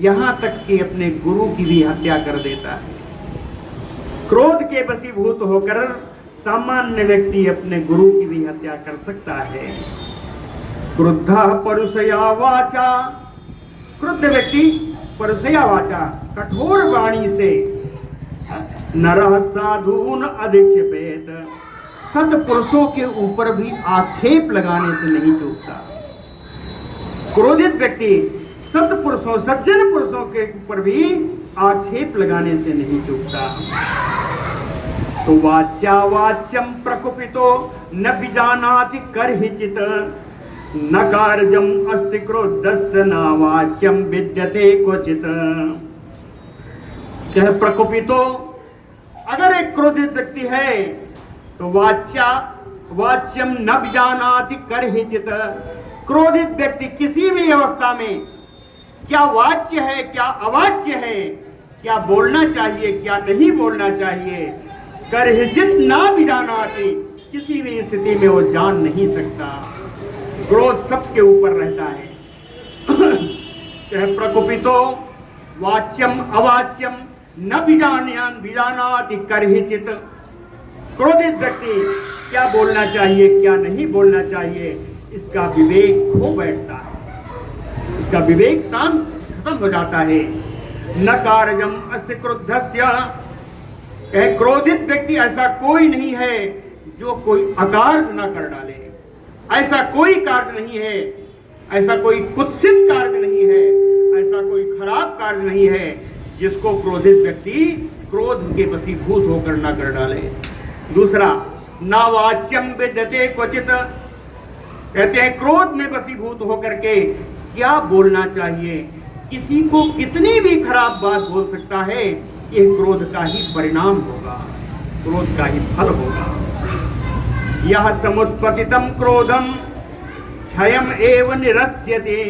यहां तक कि अपने गुरु की भी हत्या कर देता है। क्रोध के वशीभूत होकर सामान्य व्यक्ति अपने गुरु की भी हत्या कर सकता है। क्रुद्धा परुषया वाचा, क्रुद्ध व्यक्ति परुषया वाचा, कठोर वाणी से नरः साधून् अधिक्षिपेत, सत्पुरुषों के ऊपर भी आक्षेप लगाने से नहीं चूकता। क्रोधित व्यक्ति सत्पुरुषों, सज्जन पुरुषों के ऊपर भी आक्षेप लगाने से नहीं चूकता। तो वाच्या वाच्यम प्रकुपितो न विजानाति कर्हिचित, न कार्यम अस्ति क्रोधस्य न वाच्यम विद्यते क्वचित। क्या प्रकुपितो, अगर एक क्रोधित व्यक्ति है तो वाच्यम न विजानाति कर्हिचित, क्रोधित व्यक्ति किसी भी अवस्था में क्या वाच्य है क्या अवाच्य है, क्या बोलना चाहिए क्या नहीं बोलना चाहिए, कर्हिचित ना भी जानाति, किसी भी स्थिति में वो जान नहीं सकता। क्रोध सबके ऊपर रहता है। चाहे प्रकोपितो वाच्यम अवाच्यम न विजानाति कर्हिचित, क्रोधित व्यक्ति क्या बोलना चाहिए क्या नहीं बोलना चाहिए, इसका विवेक खो बैठता है, इसका विवेक शांत खत्म हो जाता है। न कार्यम अस्ति क्रुद्धस्य, क्रोधित व्यक्ति ऐसा कोई नहीं है जो कोई अकार्य न कर डाले, ऐसा कोई कार्य नहीं है, ऐसा कोई कुत्सित कार्य नहीं है, ऐसा कोई खराब कार्य नहीं है जिसको क्रोधित व्यक्ति क्रोध के वशीभूत होकर न कर डाले। दूसरा, न वाच्यम विद्यते क्वचित, कहते हैं क्रोध में वशीभूत होकर के क्या बोलना चाहिए, किसी को कितनी भी खराब बात बोल सकता है, ये क्रोध का ही परिणाम होगा, क्रोध का ही फल होगा। यह समुत्पतितं क्रोधम क्षयम एव निरस्यते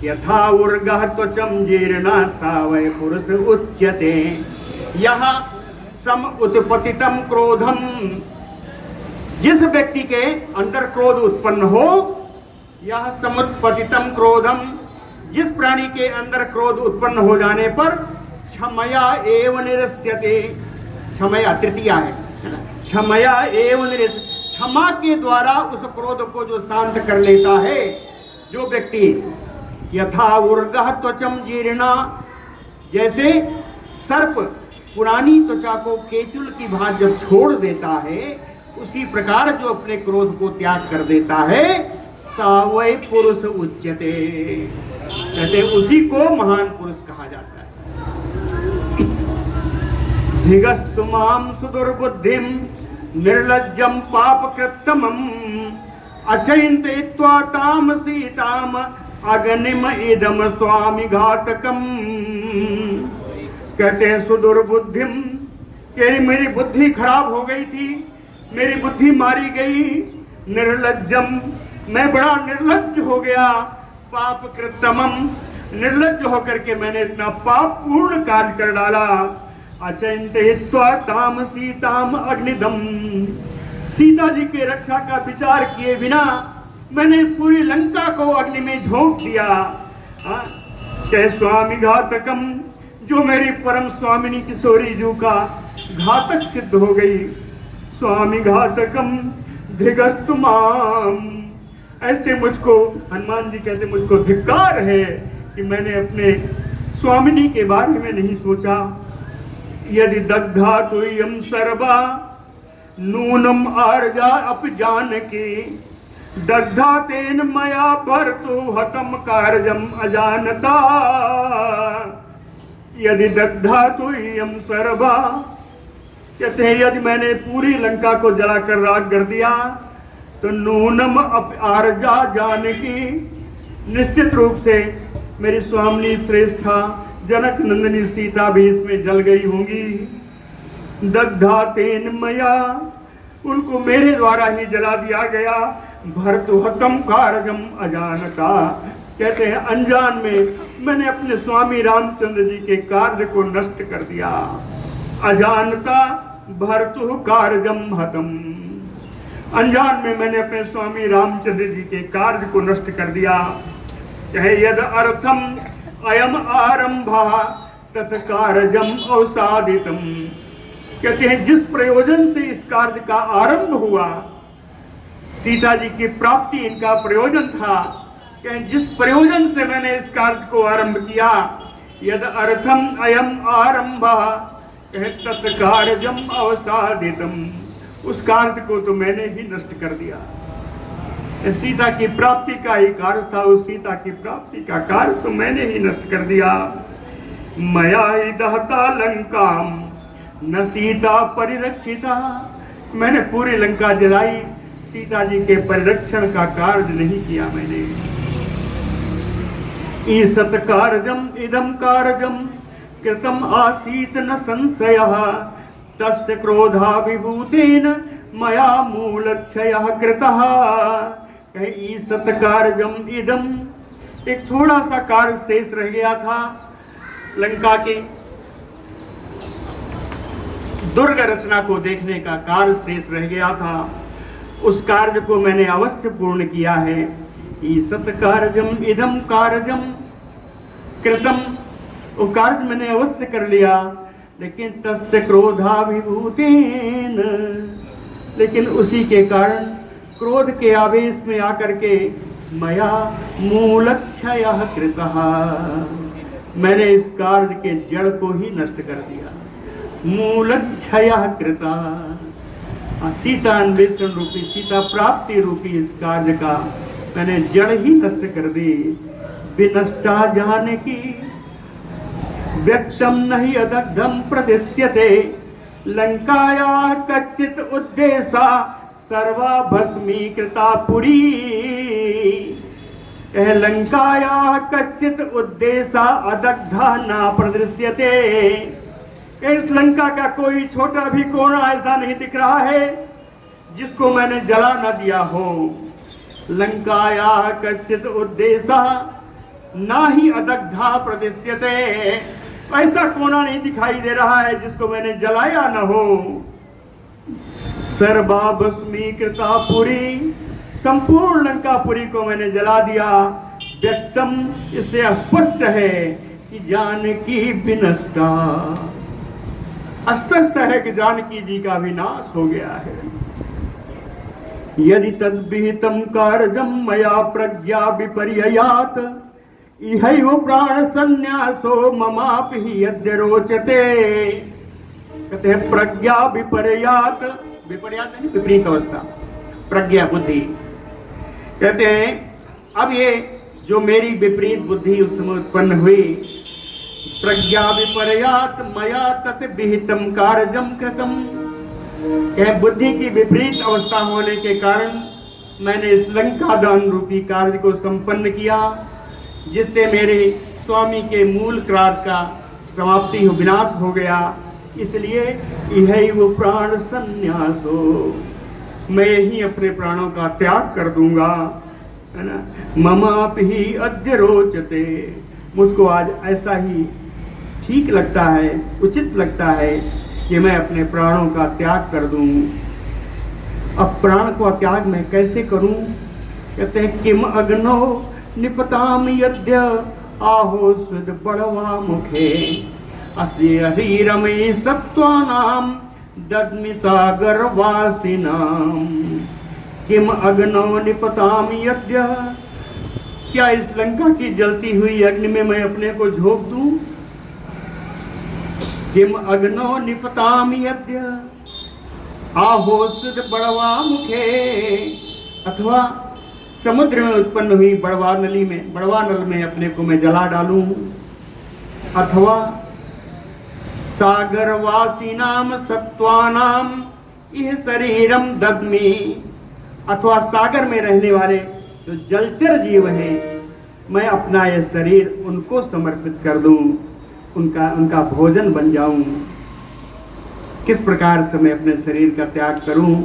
यथा उर्गः त्वचं जीर्णा सा वै पुरुष उच्यते। यह समुत्पतितं क्रोधम, जिस व्यक्ति के अंदर क्रोध उत्पन्न हो, यह समुत्पतितं क्रोधम, जिस प्राणी के अंदर क्रोध उत्पन्न हो जाने पर क्षमया एव निरस्यते, क्षमया तृतीया है ना, क्षमया एव निरस्यते, क्षमा के द्वारा उस क्रोध को जो शांत कर लेता है जो व्यक्ति। यथा उर्गः त्वचं जीर्णा, जैसे सर्प पुरानी त्वचा को केचुल की भांति जब छोड़ देता है, उसी प्रकार जो अपने क्रोध को त्याग कर देता है, सा वै पुरुष उच्यते, कहते उसी को महान पुरुष कहा जाता है। धिगस्तु माम सुदुर्बुद्धिम निर्लज्जम पाप कृत्तमम अचिंतयित्वा ताम सीताम अग्निम इदम स्वामी घातकम। कहते हैं सुदुर्बुद्धिम, मेरी बुद्धि खराब हो गई थी, मेरी बुद्धि मारी गई। निर्लज्जम, मैं बड़ा निर्लज्ज हो गया। पाप कृत्तमम, निर्लज्ज होकर के मैंने इतना पाप पूर्ण कार्य कर डाला। अचिंतयित्वा ताम सीताम अग्निदम, सीता जी के रक्षा का विचार किए बिना मैंने पूरी लंका को अग्नि में झोंक दिया। कह स्वामी घातकम, जो मेरी परम स्वामिनी किशोरी जू का घातक सिद्ध हो गई। स्वामी घातकम धिगस्तु माम, ऐसे मुझको, हनुमान जी कहते मुझको धिक्कार है कि मैंने अपने स्वामिनी के बारे में नहीं सोचा। यदि दग्धा तुयम सर्वा नूनम आर्जा अपजानकी दग्धा तेन मया भर्तु हतम कार्यम अजानता। यदि दग्धा तुयम सर्वा, कहते हैं यदि मैंने पूरी लंका को जलाकर राख कर दिया तो नूनम आर्जा जानकी, निश्चित रूप से मेरी स्वामिनी श्रेष्ठा जनक नंदिनी सीता भी इसमें जल गई होंगी। दग्धा तेन मया, उनको मेरे द्वारा ही जला दिया गया। भर्तु हतम कार्यम अजानता, कहते हैं अनजान में मैंने अपने स्वामी रामचंद्र जी के कार्य को नष्ट कर दिया। अजानता भर्तु कार्यम हतम, अनजान में मैंने अपने स्वामी रामचंद्र जी के कार्य को नष्ट कर दिया। कहे यद अर्थम अयम आरंभा तत्कार्यम अवसादितम, कहते हैं जिस प्रयोजन से इस कार्य का आरंभ हुआ, सीता जी की प्राप्ति इनका प्रयोजन था। कहें जिस प्रयोजन से मैंने इस कार्य को आरंभ किया, यद अर्थम अयम आरंभा तत्कार्यम अवसादितम, उस कार्य को तो मैंने ही नष्ट कर दिया। सीता की प्राप्ति का ही कार्य था, उस सीता की प्राप्ति का कार्य तो मैंने ही नष्ट कर दिया। मया ही दहता लंकाम न सीता परिरक्षिता, मैंने पूरी लंका जलाई, सीता जी के परिरक्षण का कार्य नहीं किया मैंने। ईसत कार्यम इदम कार्यम कृतम आसीत न संशयः तस्य क्रोधाभिभूतेन मया मूलक्षयः कृतः। कहे ईसत कार्यम इदम, एक थोड़ा सा कार्य शेष रह गया था, लंका की दुर्ग रचना को देखने का कार्य शेष रह गया था, उस कार्य को मैंने अवश्य पूर्ण किया है। ईसत कार्यम इदम कार्यम कृतम, वो कार्य मैंने अवश्य कर लिया। लेकिन तस्य क्रोधाभिभूतेन, लेकिन उसी के कारण क्रोध के आवेश में आकर के मया मूलक्षयः कृतः, मैंने इस कार्य के जड़ को ही नष्ट कर दिया। मूलक्षयः कृतः, सीता अन्वेषण रूपी, सीता प्राप्ति रूपी इस कार्य का मैंने जड़ ही नष्ट कर दी। विनष्टा जाने की व्यक्तम नहीं अदग्धम प्रदिश्यते लंकाया कच्चित उद्देशा सर्वा भस्मीकृता पुरी। लंकाया कच्चित उद्देशा अदग्धा ना प्रदृश्यते, इस लंका का कोई छोटा भी कोना ऐसा नहीं दिख रहा है जिसको मैंने जला न दिया हो। लंकाया कच्चित उद्देश्य ना ही अदग्धा प्रदिश्यते, ऐसा कोना नहीं दिखाई दे रहा है जिसको मैंने जलाया न हो। सर्वाभस्मीकृता पुरी, संपूर्ण लंकापुरी को मैंने जला दिया। व्यक्तम, इससे स्पष्ट है कि जानकी विनष्टा, स्पष्ट है कि जानकी जी का विनाश हो गया है। यदि तद्विहितं कार्यं मया प्रज्ञा विपर्ययात् इहैव प्राण संन्यासो ममापि यद्य रोचते। कहते हैं प्रज्ञा विपर्यात, विपर्यात नहीं विपरीत अवस्था, प्रज्ञा बुद्धि। कहते हैं अब ये जो मेरी विपरीत बुद्धि उस समय उत्पन्न हुई, प्रज्ञा विपर्यात मया तत् विहितम कार्यम कृतम, कह बुद्धि की विपरीत अवस्था होने के कारण मैंने इस लंका दान रूपी कार्य को संपन्न किया, जिससे मेरे स्वामी के मूल क्रांत का समाप्ति हो, विनाश हो गया। इसलिए यही वो प्राण संन्यासो, मैं ही अपने प्राणों का त्याग कर दूंगा, है ना। ममापि अद्य रोचते, मुझको आज ऐसा ही ठीक लगता है, उचित लगता है कि मैं अपने प्राणों का त्याग कर दूं। अब प्राण का त्याग मैं कैसे करूं? कहते हैं किम अग्नो निपताम यद्य आहो सुद बड़वा मुखे अस्य हीरमे सत्वानाम दद्मि सागर वासिनाम। किम अग्नो निपताम यद्य, क्या इस लंका की जलती हुई अग्नि में मैं अपने को झोंक दूं? किम अग्नो निपताम यद्य आहो सुद बड़वा मुखे, अथवा समुद्र में उत्पन्न हुई बड़वा नली में, बड़वा नल में अपने को मैं जला डालूं, अथवा सागरवासी नाम सत्वानाम यह शरीरम दद्मी, अथवा सागर में रहने वाले जो जलचर जीव हैं, मैं अपना यह शरीर उनको समर्पित कर दूं, उनका भोजन बन जाऊं। किस प्रकार से मैं अपने शरीर का त्याग करूं?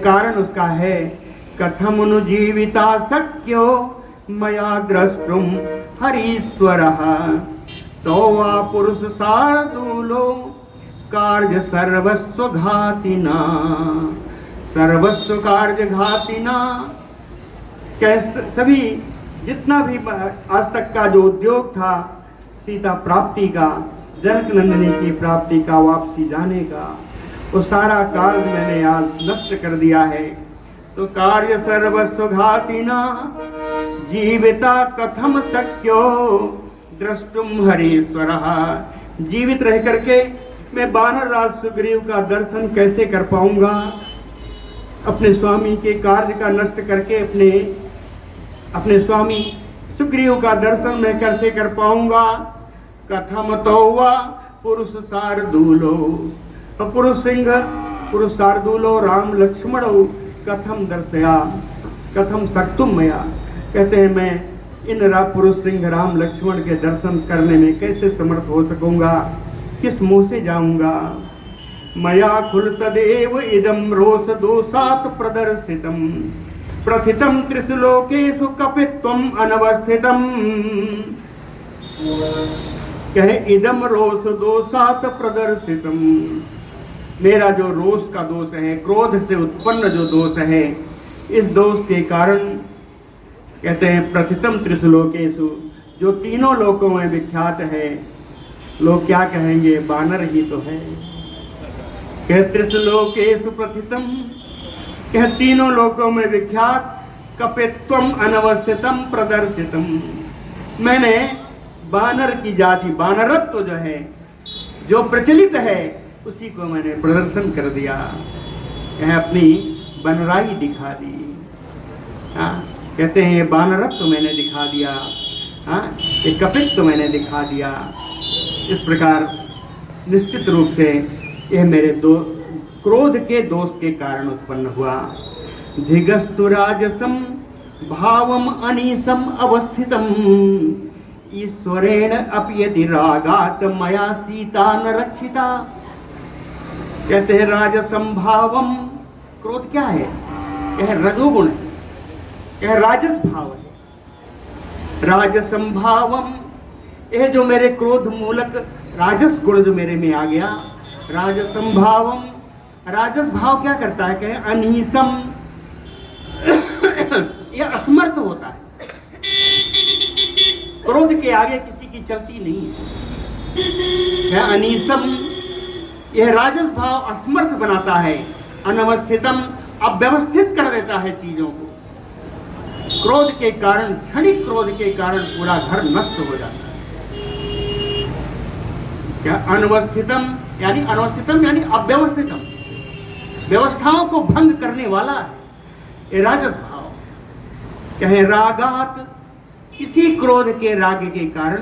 कारण उसका है कथम अनुजीविता शक्यो मया द्रष्टुम हरीश्वरः तो वा पुरुष शार्दूलो कार्य सर्वस्व घातिना, सर्वस्व कार्य घातिना। सभी जितना भी आज तक का जो उद्योग था सीता प्राप्ति का, जनक नंदिनी की प्राप्ति का, वापसी जाने का, वो सारा कार्य मैंने आज नष्ट कर दिया है। तो कार्य सर्वस्व घातिना जीविता कथम शक्यो द्रष्टुम हरीश्वरः, जीवित रह करके मैं वानर राज सुग्रीव का दर्शन कैसे कर पाऊंगा? अपने स्वामी के कार्य का नष्ट करके अपने स्वामी सुग्रीव का दर्शन मैं कैसे कर पाऊंगा? कथम तो वा पुरुष शार्दूलो, पुरुष सिंह पुरुष शार्दूलो राम लक्ष्मणो कथम दर्शया कथम सक्तुम मया। कहते हैं मैं इन पुरुष सिंह राम लक्ष्मण के दर्शन करने में कैसे समर्थ हो सकूंगा? किस मुंह से जाऊंगा? मया खुल तदेव इदम रोष दोषात प्रदर्शितम प्रथितम त्रिशलोकेषु कपित्वम अनवस्थितम। कहे इदम रोष दोषात प्रदर्शितम, मेरा जो रोष का दोष है, क्रोध से उत्पन्न जो दोष है, इस दोष के कारण कहते हैं प्रथितम त्रिशलोकेषु, जो तीनों लोकों में विख्यात है। लोग क्या कहेंगे? बानर ही तो है। कह त्रिशलोकेषु प्रथितम, कह तीनों लोकों में विख्यात, कपित्वम अनवस्थितम प्रदर्शितम, मैंने बानर की जाति, बानरत्व जो है, जो प्रचलित है, उसी को मैंने प्रदर्शन कर दिया। यह अपनी बनराई दिखा दी। हाँ, कहते हैं ये बानरत्व मैंने दिखा दिया, हाँ, ये कपित्व मैंने दिखा दिया। इस प्रकार निश्चित रूप से यह मेरे क्रोध के दोष के कारण उत्पन्न हुआ। धिगस्तु राजसम भावम अनीसम अवस्थितम ईश्वरेण अपि यदि रागात मया सीता न रक्षिता। कहते हैं राजसंभावम, क्रोध क्या है? यह रजोगुण है, यह राजस भाव है। राजसंभावम, यह जो मेरे क्रोध मूलक राजस गुण जो मेरे में आ गया, राजसंभावम, राजस भाव क्या करता है? कहे अनीसम, यह असमर्थ होता है, क्रोध के आगे किसी की चलती नहीं है। अनीसम, यह राजस भाव असमर्थ बनाता है। अनवस्थितम, अव्यवस्थित कर देता है चीजों को। क्रोध के कारण, क्षणिक क्रोध के कारण पूरा घर नष्ट हो जाता है। क्या? अनवस्थितम यानी, अनवस्थितम यानी अव्यवस्थितम, व्यवस्थाओं को भंग करने वाला है ये राजस भाव। कहे रागात, इसी क्रोध के राग के कारण,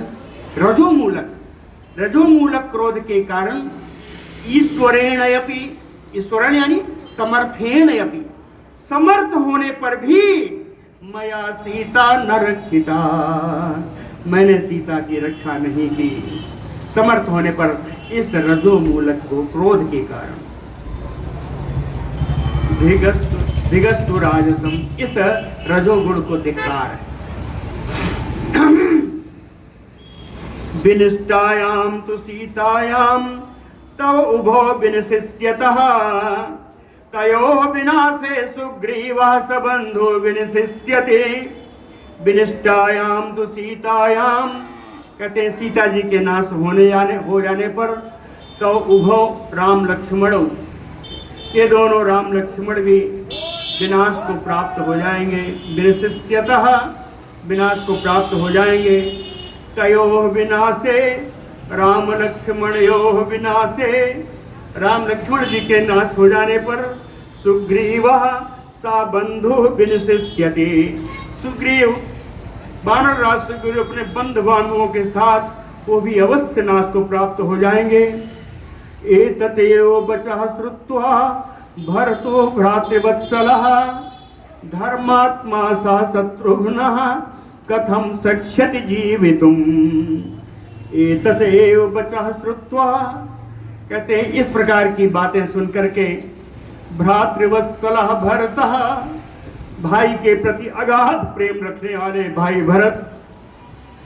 रजोमूलक क्रोध के कारण, ईश्वरेण अपि, ईश्वरेण यानी समर्थेन अपि, समर्थ होने पर भी मया सीता न रक्षिता, मैंने सीता की रक्षा नहीं की। समर्थ होने पर इस रजोमूलक को क्रोध के कारण। धिगस्तु राजसम, इस रजोगुण को धिक्कार है। विनिष्टायाम तु सीतायाम तव उभो विनिशिष्यतः, तयोः विनाशे सुग्रीवः सबन्धो विनिशिष्यते। विनिष्टायाम तु सीतायाम, कहते हैं सीता जी के नाश हो जाने पर, तो उभो राम लक्ष्मणों, ये दोनों राम लक्ष्मण भी विनाश को प्राप्त हो जाएंगे। विनिशिष्यतः, विनाश को प्राप्त हो जाएंगे। तयोः विनाशे, राम लक्ष्मणयोः विनाशे, राम लक्ष्मण जी के नाश हो जाने पर, सुग्रीवः सा बंधु विनिशिष्यते, सुग्रीव, वानर राज सुग्रीव अपने बंधु बांधवों के साथ वो भी अवश्य नाश को प्राप्त हो जाएंगे। एततेव वचः श्रुत्वा भरतो भ्रातृवत्सलः, धर्मात्मा सा शत्रुघ्नः कथम शक्ष्यति जीवितुम्। एततेव वचः श्रुत्वा, कहते हैं इस प्रकार की बातें सुनकर के, भ्रातृवत्सलः भरतः, भाई के प्रति अगाध प्रेम रखने वाले भाई भरत,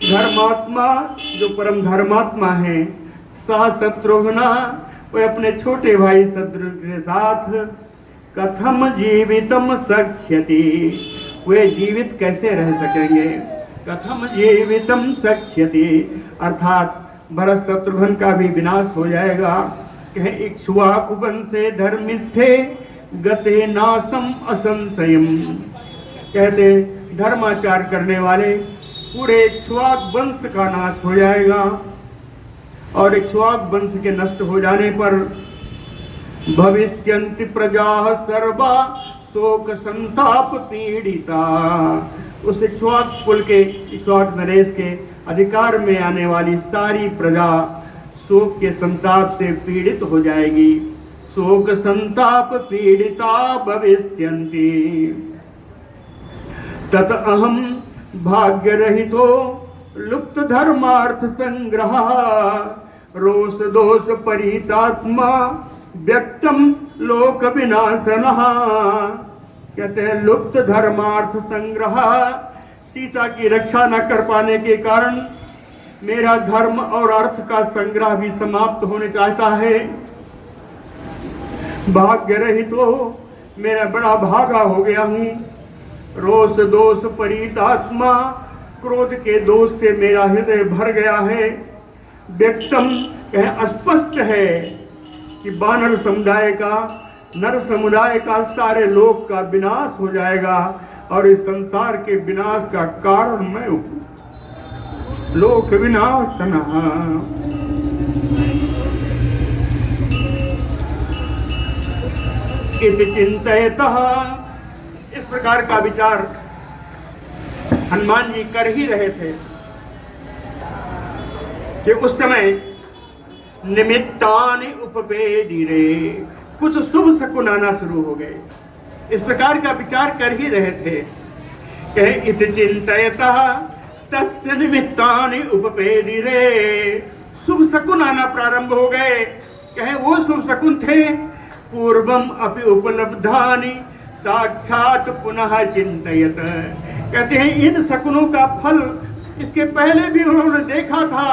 धर्मात्मा, जो परम धर्मात्मा है, सा शत्रुघ्न, वे अपने छोटे भाई शत्रुघ्न के साथ, कथम जीवितम शक्ष्यति, वे जीवित कैसे रह सकेंगे? कथम जीवितम शक्ष्यति, अर्थात भरत शत्रुघ्न का भी विनाश हो जाएगा। कहे इक्ष्वाकु वंशे धर्मिष्ठे गते नासम असंशयम, कहते धर्माचार करने वाले पूरे इक्ष्वाक वंश का नाश हो जाएगा। और इक्ष्वाक वंश के नष्ट हो जाने पर, भविष्यन्ति प्रजा सर्वा शोक संताप पीड़िता, उस इक्ष्वाक कुल के, इक्ष्वाक नरेश के अधिकार में आने वाली सारी प्रजा शोक के संताप से पीड़ित हो जाएगी। शोक संताप पीड़िता भविष्यन्ति, तत अहम भाग्य रहितो लुप्त धर्मार्थ संग्रह, रोष दोष परितात्मा व्यक्तम लोक विनाशनः, कहते हैं लुप्त धर्मार्थ संग्रह, सीता की रक्षा न कर पाने के कारण मेरा धर्म और अर्थ का संग्रह भी समाप्त होने चाहता है। भाग्य रहित हो, मेरा बड़ा भागा हो गया हूँ। रोष दोष परितात्मा, क्रोध के दोष से मेरा हृदय भर गया है। व्यक्तम, कह स्पष्ट है कि वानर समुदाय का, नर समुदाय का, सारे लोक का विनाश हो जाएगा और इस संसार के विनाश का कारण मैं हूँ। लोक विनाशनः, इति चिंतयतः, इस प्रकार का विचार हनुमान जी कर ही रहे थे कि उस समय निमित्तानि उपपेदिरे, कुछ शुभ शकुन आना शुरू हो गए। इस प्रकार का विचार कर ही रहे थे। कहे इति चिंतयतः, तस्य निमित्तानि उपपेदिरे। शुभ शकुन आना प्रारंभ हो गए। कहे वो शुभ शकुन थे, पूर्वम अपि उपलब्धानि साक्षात पुनः चिंतयत। कहते हैं इन शकुनों का फल इसके पहले भी उन्होंने देखा था।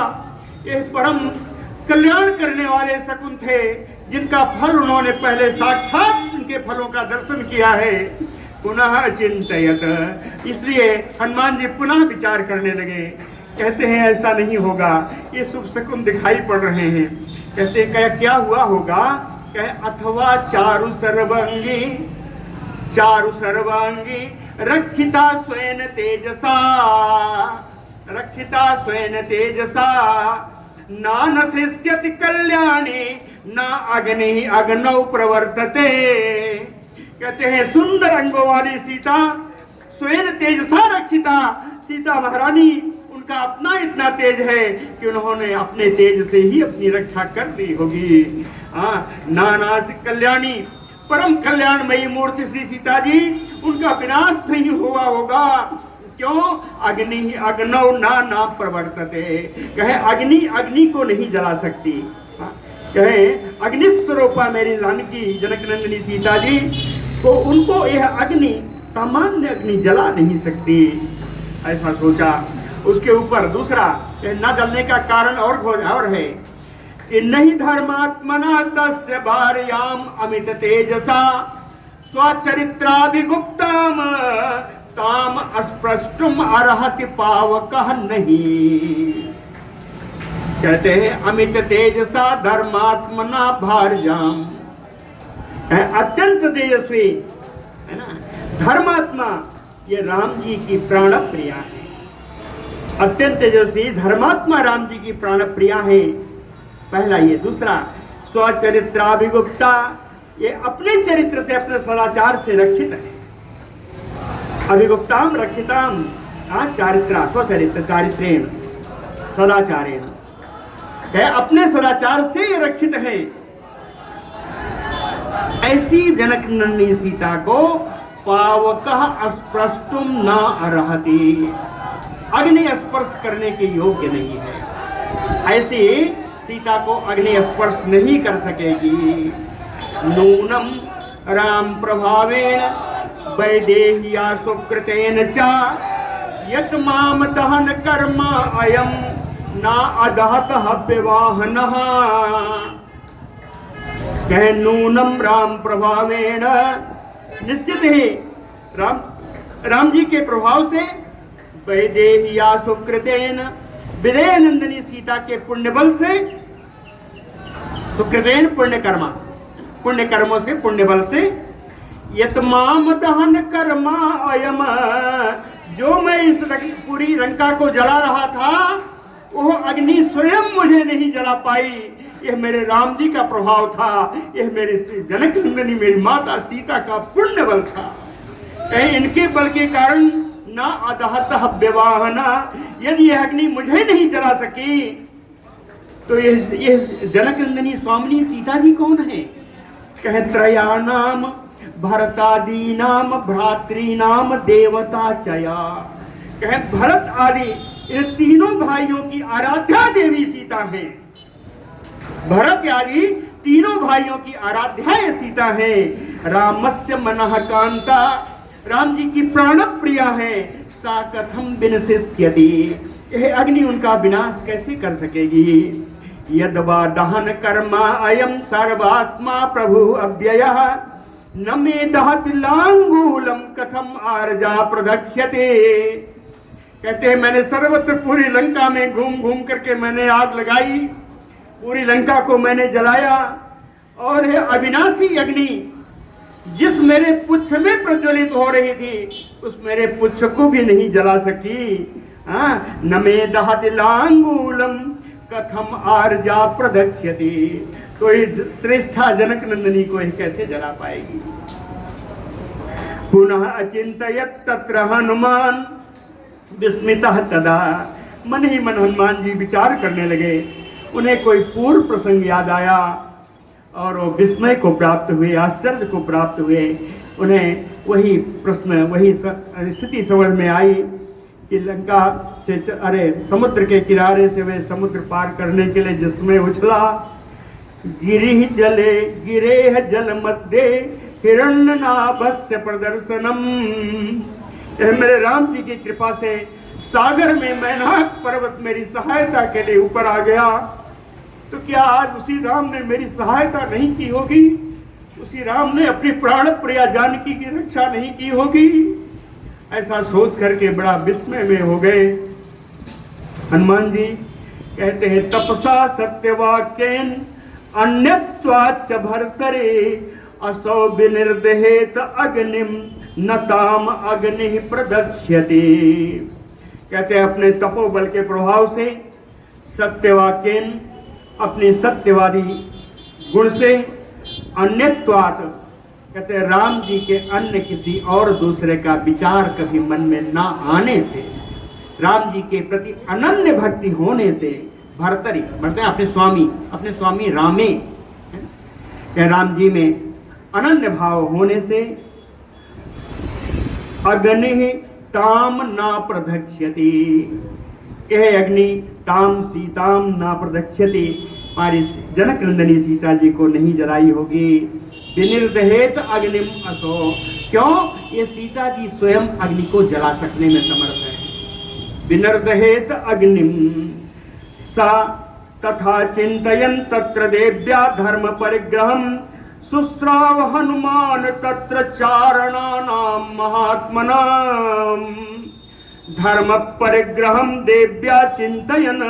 ये परम कल्याण करने वाले शकुन थे, जिनका फल उन्होंने पहले साक्षात उनके फलों का दर्शन किया है। पुनः चिंतयत, इसलिए हनुमान जी पुनः विचार करने लगे। कहते हैं ऐसा नहीं होगा, ये शुभ शकुन दिखाई पड़ रहे हैं। कहते हैं क्या हुआ होगा? कहे अथवा चारु सर्वांगी रक्षिता स्वयं तेजसा, रक्षिता स्वयं तेजसा नानशिष्यति कल्याणे न अग्नि अग्नौ प्रवर्तते। कहते हैं सुंदर अंगों वाली सीता, स्वयं तेजसा रक्षिता। सीता महारानी, उनका अपना इतना तेज है कि उन्होंने अपने तेज से ही अपनी रक्षा कर ली होगी। नानास कल्याणी, परम कल्याणमयी मूर्ति श्री सीता जी, उनका विनाश नहीं हुआ होगा। क्यों? अग्नि अग्नौ ना प्रवर्तते। कहे अग्नि अग्नि को नहीं जला सकती। कहे अग्निस्वरूपा मेरी जानकी जनक नंदिनी सीता जी को, उनको यह अग्नि सामान्य अग्नि जला नहीं सकती। ऐसा सोचा। उसके ऊपर दूसरा न जलने का कारण और है कि नहीं धर्मात्मना तस्य भार्याम अमित तेजसा स्वचरित्राभिगुप्ताम ताम अस्पृष्टुम अर्हति पावकः नहीं। कहते हैं अमित तेजसा धर्मात्मना भार्याम, अत्यंत तेजस्वी है ना, धर्मात्मा, ये राम जी की प्राण प्रिया है। अत्यंत तेजस्वी धर्मात्मा राम जी की प्राण प्रिया है, पहला ये। दूसरा स्वचरित्राभिगुप्ता, ये अपने चरित्र से, अपने सदाचार से रक्षित है। अभिगुप्ताम रक्षिताम चारित्रा, स्वचरित्र चारित्रेण सदाचारेण, अपने सदाचार से रक्षित है। ऐसी जनक नंदिनी सीता को पावकः स्पृष्टुम न अर्हति, अग्नि स्पर्श करने के योग्य नहीं है। ऐसी सीता को अग्नि स्पर्श नहीं कर सकेगी। नूनम राम प्रभावेण वैदेह्या सुकृतेन च यत् माम दहन कर्म अयम ना अदहत हव्यवाहनः। कहे नूनम राम प्रभावेण, निश्चित ही राम जी के प्रभाव से, वैदेह्या सुकृतेन, विदेह नंदिनी सीता के पुण्य बल से, सुकृतेन पुण्य कर्मों से, पुण्य बल से, यतमाम दहन कर्मा अयम, जो मैं इस पूरी लंका को जला रहा था, वो अग्नि स्वयं मुझे नहीं जला पाई। यह मेरे राम जी का प्रभाव था, यह मेरे जनक नंदिनी मेरी माता सीता का पुण्य बल था। कहीं इनके बल के कारण ना अदहत हव्यवाहना, यदि यह अग्नि मुझे नहीं जला सकी तो यह जनक नंदिनी स्वामिनी सीता जी कौन है? कहे त्रयाणाम भरतादीनाम भ्रातृनाम देवता चया। कहे भरत आदि इन तीनों भाइयों की आराध्या देवी सीता है। भरत आदि तीनों भाइयों की आराध्या सीता है। रामस्य मनः कांता, राम जी की प्राण प्रिया है। सा कथम विनशिष्यति, यह अग्नि उनका विनाश कैसे कर सकेगी? यद्वा दहन कर्मा अयम सर्वात्मा प्रभु अव्ययः न मे दहति लांगूलम कथम आर्जा प्रदक्ष्यते। कहते हैं मैंने सर्वत्र पूरी लंका में घूम घूम करके मैंने आग लगाई, पूरी लंका को मैंने जलाया, और है अविनाशी अग्नि जिस मेरे पुच्छ में प्रज्वलित हो रही थी, उस मेरे पुच्छ को भी नहीं जला सकी। न मे दहति लांगूलम कथम आर्जा प्रदक्ष्यति। तो श्रेष्ठा जनक नंदिनी को ही कैसे जला पाएगी? पुनः अचिंतयत् तत्र हनुमान विस्मितः तदा। मन ही मन हनुमान जी विचार करने लगे। उन्हें कोई पूर्व प्रसंग याद आया और वो विस्मय को प्राप्त हुए, आश्चर्य को प्राप्त हुए। उन्हें वही प्रश्न, वही स्थिति समझ में आई कि लंका से अरे समुद्र के किनारे से वे समुद्र पार करने के लिए जिसमें उछला, गिरी जले गिरे है जल मध्य हिरण्यनाभस्य प्रदर्शनम। मेरे राम जी की कृपा से सागर में मैनाक पर्वत मेरी सहायता के लिए ऊपर आ गया, तो क्या आज उसी राम ने मेरी सहायता नहीं की होगी? उसी राम ने अपनी प्राण प्रिया जानकी की रक्षा नहीं की होगी? ऐसा सोच करके बड़ा विस्मय में हो गए। हनुमान जी कहते हैं तपसा सत्यवाक्येन अन्यत्वाच्च भर्तरे असौ विनिर्दहेत अग्निम नताम अग्नि प्रदक्ष्यते। कहते हैं अपने तपोबल के प्रभाव से सत्यवाक्येन अपनी सत्यवादी गुण से अन्यत्वात् कहते हैं राम जी के अन्य किसी और दूसरे का विचार कभी मन में ना आने से, राम जी के प्रति अनन्य भक्ति होने से, भर्तरी मतलब अपने स्वामी रामे के राम जी में अनन्य भाव होने से अग्नि ताम ना प्रदक्ष्यति, यह अग्नि ताम सीताम ना प्रदक्ष्यति, हमारी जनक नंदिनी सीता जी को नहीं जलाई होगी। विनिर्दहेत अग्निम असो, क्यों? ये सीता जी स्वयं अग्नि को जला सकने में समर्थ है। विनिर्दहेत अग्निम सा तथा चिंतयन् तत्र देव्या धर्म परिग्रहम सुश्राव हनुमान तत्र चारणानां महात्मनां। धर्म परिग्रहम देव्या चिंतयन्,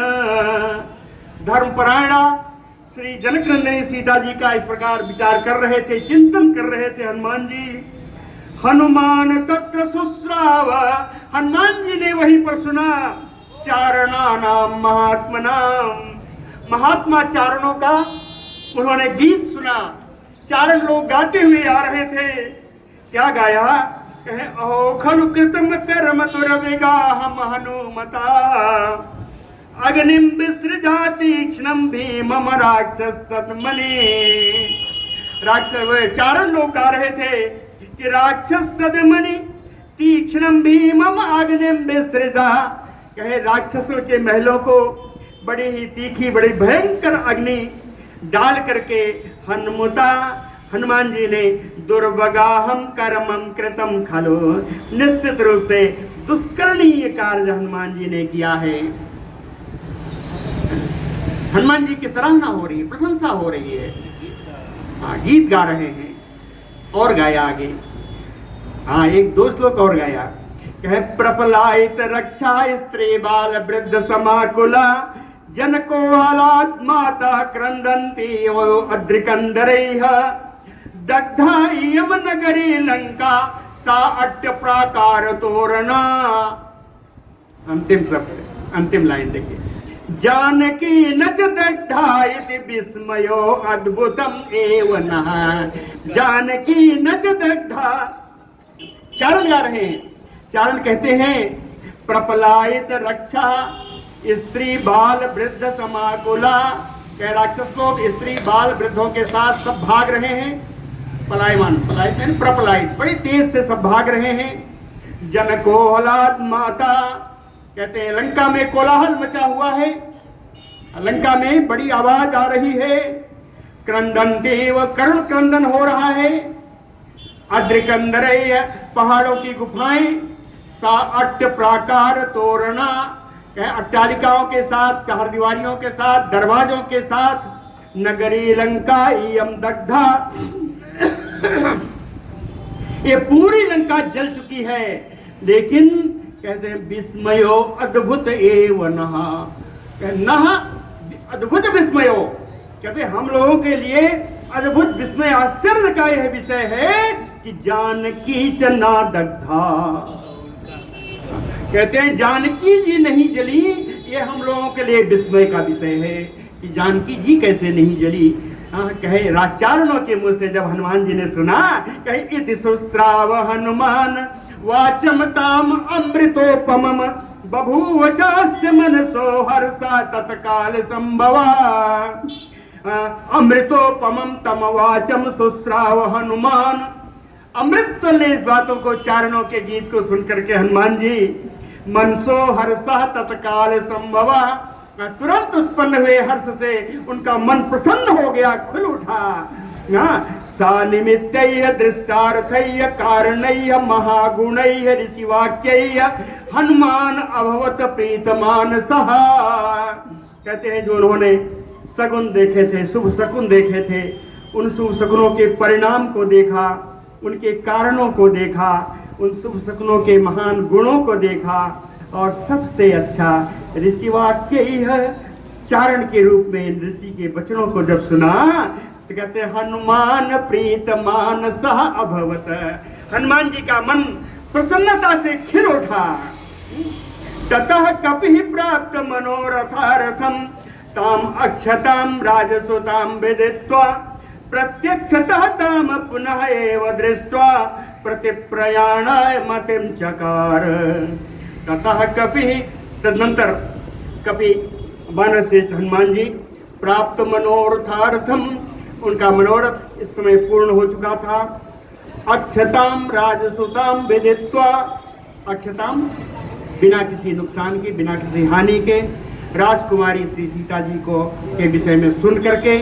धर्मपरायणा श्री जनक नंदिनी सीता जी का इस प्रकार विचार कर रहे थे, चिंतन कर रहे थे हनुमान जी। हनुमान तत्र सुश्राव, हनुमान जी ने वहीं पर सुना चारणानां महात्मनां, महात्मा चारणों का उन्होंने गीत सुना। चारण लोग गाते हुए आ रहे थे। क्या गाया? कहे अहो खलु कृतम कर्म दुर्विगा हम हनुमता अग्निम विसृजा तीक्ष्णम भीमम राक्षस सदमनि। राक्षस चारण लोग गा रहे थे कि राक्षस सदमनि तीक्ष्णम भीमम अग्निम विसृजा। कहे राक्षसों के महलों को बड़ी ही तीखी बड़ी भयंकर अग्नि डाल करके हनुमता हनुमान जी ने दुर्वगाहम कर्मम कृतम खलो, निश्चित रूप से दुष्करणीय कार्य हनुमान जी ने किया है। हनुमान जी की सराहना हो रही है, प्रशंसा हो रही है। हाँ, गीत गा रहे हैं। और गाया आगे, हाँ एक दो श्लोक और गाया। कहे प्रपलायित रक्षा स्त्री बाल वृद्ध समाकुला जनको हलात् माता क्रंदन्ति अद्रिकंदरैः दग्धा इयम नगरी लंका सा अट्ट प्राकार तोरणा। अंतिम शब्द, अंतिम लाइन देखिए। जानकी नच दग्धा इति विस्मयो अद्भुतम एव नः। जानकी नच दग्धा, चारण गा रहे हैं। चारण कहते हैं प्रपलायित रक्षा स्त्री बाल वृद्ध समाकुला। क्या राक्षस लोग स्त्री बाल वृद्धों के साथ सब भाग रहे हैं। पलायमान, पलायित प्रपलायित, बड़ी तेज से सब भाग रहे हैं। जनकोहलाद माता, कहते हैं लंका में कोलाहल मचा हुआ है, लंका में बड़ी आवाज आ रही है। क्रंदन देव, करुण क्रंदन हो रहा है। अद्रिकंदरय, पहाड़ों की गुफाएं। सा अट्ट प्राकार तोरणा, अट्टालिकाओं के साथ, चार दीवारियों के साथ, दरवाजों के साथ। नगरी लंका इयम दग्धा, ये पूरी लंका जल चुकी है। लेकिन कहते हैं विस्मयो अद्भुत एव नः, नः अद्भुत विस्मयो, कहते हैं हम लोगों के लिए अद्भुत विस्मय आश्चर्य का यह विषय है कि जानकी च न दग्धा। कहते हैं जानकी जी नहीं जली, ये हम लोगों के लिए विस्मय का विषय है कि जानकी जी कैसे नहीं जली। कहे राचारणों के मुंह से जब हनुमान जी ने सुना, कहे इति सुश्राव हनुमान वाचम ताम अमृतोपमम बभूव चास्य मनसो हर्षा तत्काल संभवा। अमृतोपमम तम वाचम सुश्राव हनुमान। अमृत ने इस बातों को, चारणों के गीत को सुन करके हनुमान जी मनसो हर्षः तत्काल संभवा, तुरंत उत्पन्न हुए हर्ष से उनका मन प्रसन्न हो गया, खुल उठा। सा निमित्तैः दृष्टार्थैः कारणैः महागुणैः ऋषिवाक्यैः हनुमान अभवत प्रीतमानसः। कहते हैं जो उन्होंने सगुन देखे थे, शुभ शकुन देखे थे, उन शुभ शकुनों के परिणाम को देखा, उनके कारणों को देखा, उन शुभ शकुनों के महान गुणों को देखा, और सबसे अच्छा ऋषिवाक्य चारण के रूप में ऋषि के वचनों को जब सुना तो कहते हैं हनुमान प्रीत मानसः अभवत। हनुमान जी का मन प्रसन्नता से खिल उठा। ततः कपिः प्राप्त मनोरथार्थम ताम अक्षताम राजसुताम विदित्वा प्रत्यक्षतः ताम पुनः एव दृष्ट्वा प्रतिप्रयाणाय मतिं चकार। ततः कपिः, तदनंतर कपि वानर श्रेष्ठ हनुमान जी प्राप्त मनोरथार्थम, उनका मनोरथ इस समय पूर्ण हो चुका था। अक्षताम राजसुताम विदित्वा, अक्षताम बिना किसी नुकसान के, बिना किसी हानि के, राजकुमारी श्री सीता जी को के विषय में सुन करके,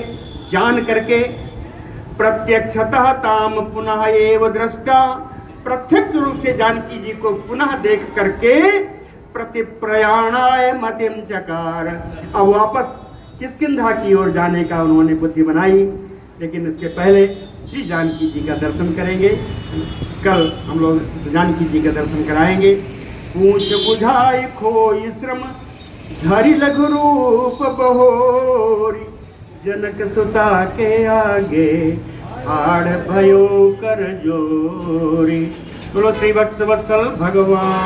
जान करके, प्रत्यक्षतः ताम पुनः एव दृष्टा, प्रत्यक्ष रूप से जानकी जी को पुनः देख करके प्रतिप्रयाणाय मतिम चकार, अब वापस किष्किंधा की ओर जाने का उन्होंने बुद्धि बनाई। लेकिन इसके पहले श्री जानकी जी का दर्शन करेंगे। कल हम लोग जानकी जी का दर्शन कराएंगे। पूछ बुझाई खोई श्रम धरि लघु रूप बहोरी, जनक सुता के आगे हाड़ भयो कर जोरी। बोलो श्री वत्स वत्सल भगवान।